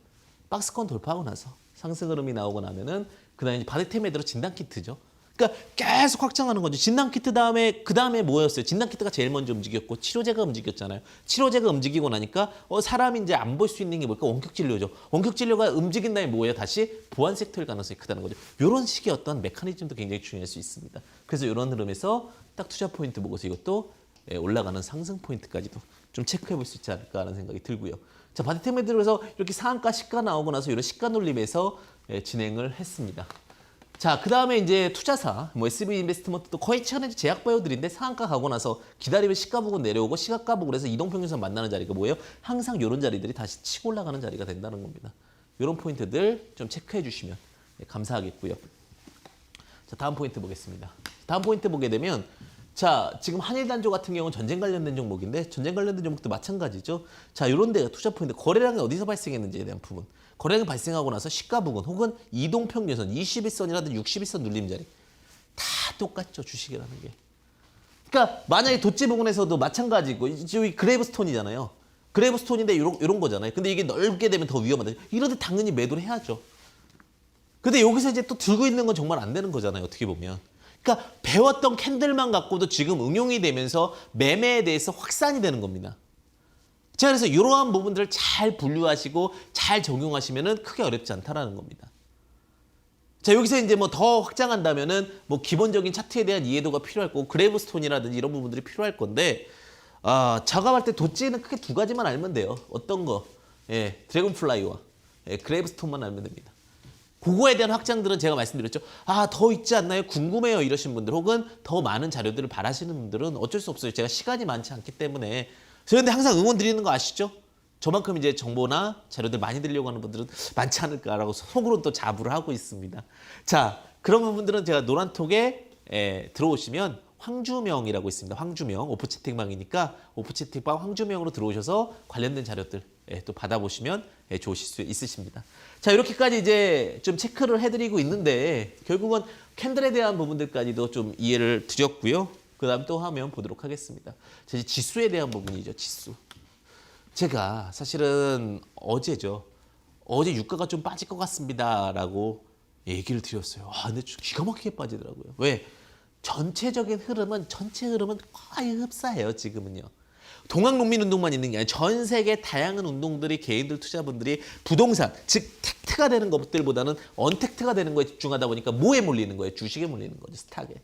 박스권 돌파하고 나서 상승 흐름이 나오고 나면은 그다음에 이제 바디템에 들어 진단 키트죠. 그러니까 계속 확장하는 거죠. 진단 키트 다음에 그 다음에 뭐였어요? 진단 키트가 제일 먼저 움직였고 치료제가 움직였잖아요. 치료제가 움직이고 나니까 사람이 이제 안 볼 수 있는 게 뭘까? 원격 진료죠. 원격 진료가 움직인 다음에 뭐예요? 다시 보안 섹터일 가능성이 크다는 거죠. 이런 식의 어떤 메커니즘도 굉장히 중요할 수 있습니다. 그래서 이런 흐름에서 딱 투자 포인트 보고서 이것도 올라가는 상승 포인트까지도 좀 체크해 볼 수 있지 않을까 하는 생각이 들고요. 자, 바디템에 들어서 이렇게 상한가 시가 나오고 나서 이런 시가 놀림에서 진행을 했습니다. 자, 그 다음에 이제 투자사, 뭐 SB 인베스트먼트도 거의 최근에 제약바이오들인데 상한가 가고 나서 기다리면 시가 부근 내려오고 시가가 부근 그래서 이동평균선 만나는 자리가 뭐예요? 항상 이런 자리들이 다시 치고 올라가는 자리가 된다는 겁니다. 이런 포인트들 좀 체크해 주시면 감사하겠고요. 자, 다음 포인트 보겠습니다. 다음 포인트 보게 되면 자, 지금 한일단조 같은 경우는 전쟁 관련된 종목인데 전쟁 관련된 종목도 마찬가지죠. 자, 이런 데가 투자 포인트, 거래량이 어디서 발생했는지에 대한 부분. 거래량이 발생하고 나서 시가 부근 혹은 이동평균선 21선이라든 61선 눌림 자리 다 똑같죠, 주식이라는 게. 그러니까 만약에 도치 부근에서도 마찬가지고 여기 그레이브스톤이잖아요. 그레이브스톤인데 이런 거잖아요. 근데 이게 넓게 되면 더 위험하다. 이런데 당연히 매도를 해야죠. 근데 여기서 이제 또 들고 있는 건 정말 안 되는 거잖아요, 어떻게 보면. 그러니까 배웠던 캔들만 갖고도 지금 응용이 되면서 매매에 대해서 확산이 되는 겁니다. 자, 그래서 이러한 부분들을 잘 분류하시고 잘 적용하시면은 크게 어렵지 않다라는 겁니다. 자, 여기서 이제 뭐 더 확장한다면은 뭐 기본적인 차트에 대한 이해도가 필요할 거고 그래브스톤이라든지 이런 부분들이 필요할 건데 작업할 때 도찌는 크게 두 가지만 알면 돼요. 어떤 거? 예, 드래곤플라이와 그레이브스톤만 알면 됩니다. 그거에 대한 확장들은 제가 말씀드렸죠. 더 있지 않나요? 궁금해요. 이러신 분들 혹은 더 많은 자료들을 바라시는 분들은 어쩔 수 없어요. 제가 시간이 많지 않기 때문에. 그런데 항상 응원 드리는 거 아시죠? 저만큼 이제 정보나 자료들 많이 드리려고 하는 분들은 많지 않을까라고 속으로 또 자부를 하고 있습니다. 자, 그런 분들은 제가 노란톡에 들어오시면 황주명이라고 있습니다. 황주명 오프 채팅방이니까 오프 채팅방 황주명으로 들어오셔서 관련된 자료들 또 받아보시면 좋으실 수 있으십니다. 자, 이렇게까지 이제 좀 체크를 해드리고 있는데 결국은 캔들에 대한 부분들까지도 좀 이해를 드렸고요. 그 다음 또 화면 보도록 하겠습니다. 자, 이제 지수에 대한 부분이죠. 지수. 제가 사실은 어제죠. 어제 유가가 좀 빠질 것 같습니다라고 얘기를 드렸어요. 근데 기가 막히게 빠지더라고요. 왜? 전체적인 흐름은 전체 흐름은 거의 흡사해요. 지금은요. 동학농민운동만 있는 게 아니라 전 세계 다양한 운동들이 개인들 투자분들이 부동산 즉 텍트가 되는 것들보다는 언텍트가 되는 거에 집중하다 보니까 뭐에 몰리는 거예요? 주식에 몰리는 거죠. 스탁에.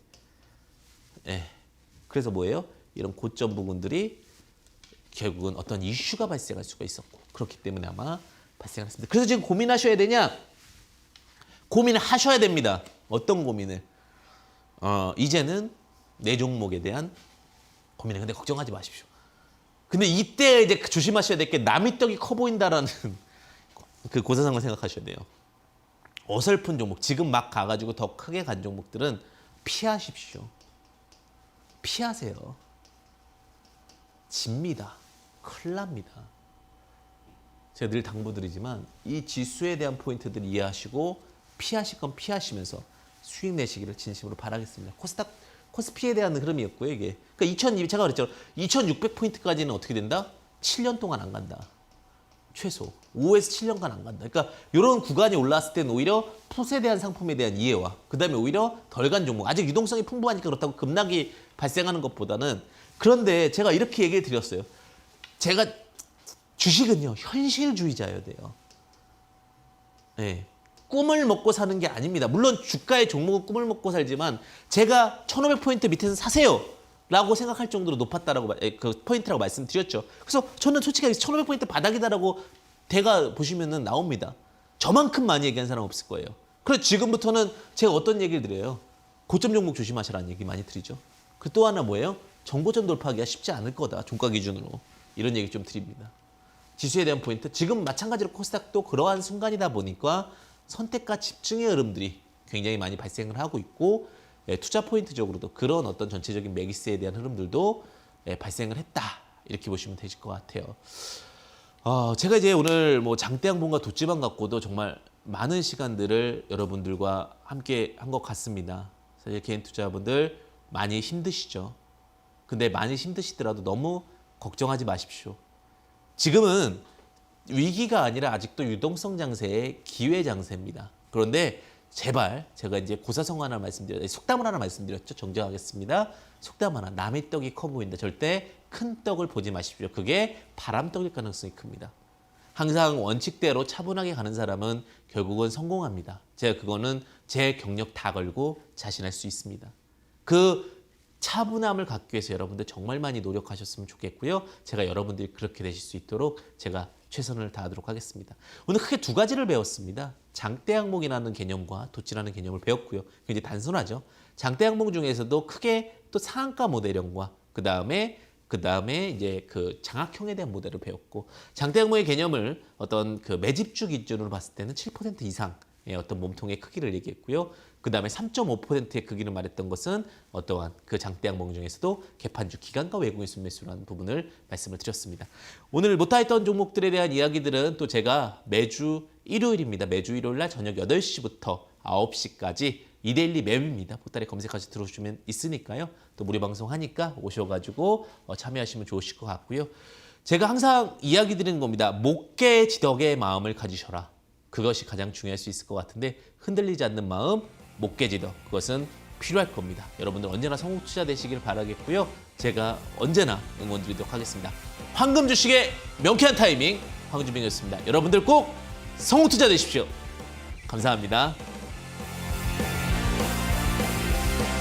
그래서 뭐예요? 이런 고점 부분들이 결국은 어떤 이슈가 발생할 수가 있었고 그렇기 때문에 아마 발생을 했습니다. 그래서 지금 고민하셔야 되냐? 고민을 하셔야 됩니다. 어떤 고민을? 이제는 내 종목에 대한 고민을. 근데 걱정하지 마십시오. 근데 이때 이제 조심하셔야 될 게 남이 떡이 커 보인다라는 그 고사상을 생각하셔야 돼요. 어설픈 종목, 지금 막 가가지고 더 크게 간 종목들은 피하십시오. 피하세요. 집니다. 큰일 납니다. 제가 늘 당부드리지만 이 지수에 대한 포인트들 이해하시고 피하실 건 피하시면서 수익 내시기를 진심으로 바라겠습니다. 코스피에 대한 흐름이었고요, 이게. 그러니까 제가 그랬죠. 2600포인트까지는 어떻게 된다? 7년 동안 안 간다. 최소. 5에서 7년간 안 간다. 그러니까 이런 구간이 올라왔을 때는 오히려 풋에 대한 상품에 대한 이해와 그다음에 오히려 덜 간 종목. 아직 유동성이 풍부하니까 그렇다고 급락이 발생하는 것보다는 그런데 제가 이렇게 얘기를 드렸어요. 제가 주식은요, 현실주의자여야 돼요. 네. 꿈을 먹고 사는 게 아닙니다. 물론 주가의 종목은 꿈을 먹고 살지만 제가 1500포인트 밑에서 사세요 라고 생각할 정도로 높았다라고 그 포인트라고 말씀드렸죠. 그래서 저는 솔직히 1500포인트 바닥이다라고 대가 보시면은 나옵니다. 저만큼 많이 얘기한 사람 없을 거예요. 그래서 지금부터는 제가 어떤 얘기를 드려요? 고점 종목 조심하시라는 얘기 많이 드리죠. 그 또 하나 뭐예요? 정고점 돌파하기가 쉽지 않을 거다. 종가 기준으로. 이런 얘기 좀 드립니다. 지수에 대한 포인트. 지금 마찬가지로 코스닥도 그러한 순간이다 보니까 선택과 집중의 흐름들이 굉장히 많이 발생을 하고 있고 투자 포인트적으로도 그런 어떤 전체적인 매기스에 대한 흐름들도 발생을 했다. 이렇게 보시면 되실 것 같아요. 제가 이제 오늘 뭐 장대양봉과 돛지방 갖고도 정말 많은 시간들을 여러분들과 함께 한 것 같습니다. 사실 개인 투자분들 많이 힘드시죠. 근데 많이 힘드시더라도 너무 걱정하지 마십시오. 지금은 위기가 아니라 아직도 유동성 장세의 기회 장세입니다. 그런데 제발 제가 이제 고사성 하나 속담을 하나 말씀드렸죠. 정정하겠습니다. 속담 하나. 남의 떡이 커 보인다. 절대 큰 떡을 보지 마십시오. 그게 바람떡일 가능성이 큽니다. 항상 원칙대로 차분하게 가는 사람은 결국은 성공합니다. 제가 그거는 제 경력 다 걸고 자신할 수 있습니다. 그 차분함을 갖기 위해서 여러분들 정말 많이 노력하셨으면 좋겠고요. 제가 여러분들이 그렇게 되실 수 있도록 제가 최선을 다하도록 하겠습니다. 오늘 크게 두 가지를 배웠습니다. 장대항목이라는 개념과 돛지라는 개념을 배웠고요. 굉장히 단순하죠. 장대항목 중에서도 크게 또 상한가 모델형과 그 다음에 이제 그 장악형에 대한 모델을 배웠고 장대항목의 개념을 어떤 그 매집주 기준으로 봤을 때는 7% 이상의 어떤 몸통의 크기를 얘기했고요. 그 다음에 3.5%의 크기를 말했던 것은 어떠한 그 장대항목 중에서도 개판주 기관과 외국인 순매수라는 부분을 말씀을 드렸습니다. 오늘 못하였던 종목들에 대한 이야기들은 또 제가 매주 일요일입니다. 매주 일요일 날 저녁 8시부터 9시까지 이데일리 맵입니다. 보따리 검색하셔서 들어오시면 있으니까요. 또 무료 방송하니까 오셔가지고 참여하시면 좋으실 것 같고요. 제가 항상 이야기 드리는 겁니다. 목깨지덕의 마음을 가지셔라. 그것이 가장 중요할 수 있을 것 같은데 흔들리지 않는 마음, 목깨지덕. 그것은 필요할 겁니다. 여러분들 언제나 성공 투자 되시길 바라겠고요. 제가 언제나 응원 드리도록 하겠습니다. 황금 주식의 명쾌한 타이밍 황준빈이었습니다. 여러분들 꼭 성공 투자 되십시오. 감사합니다.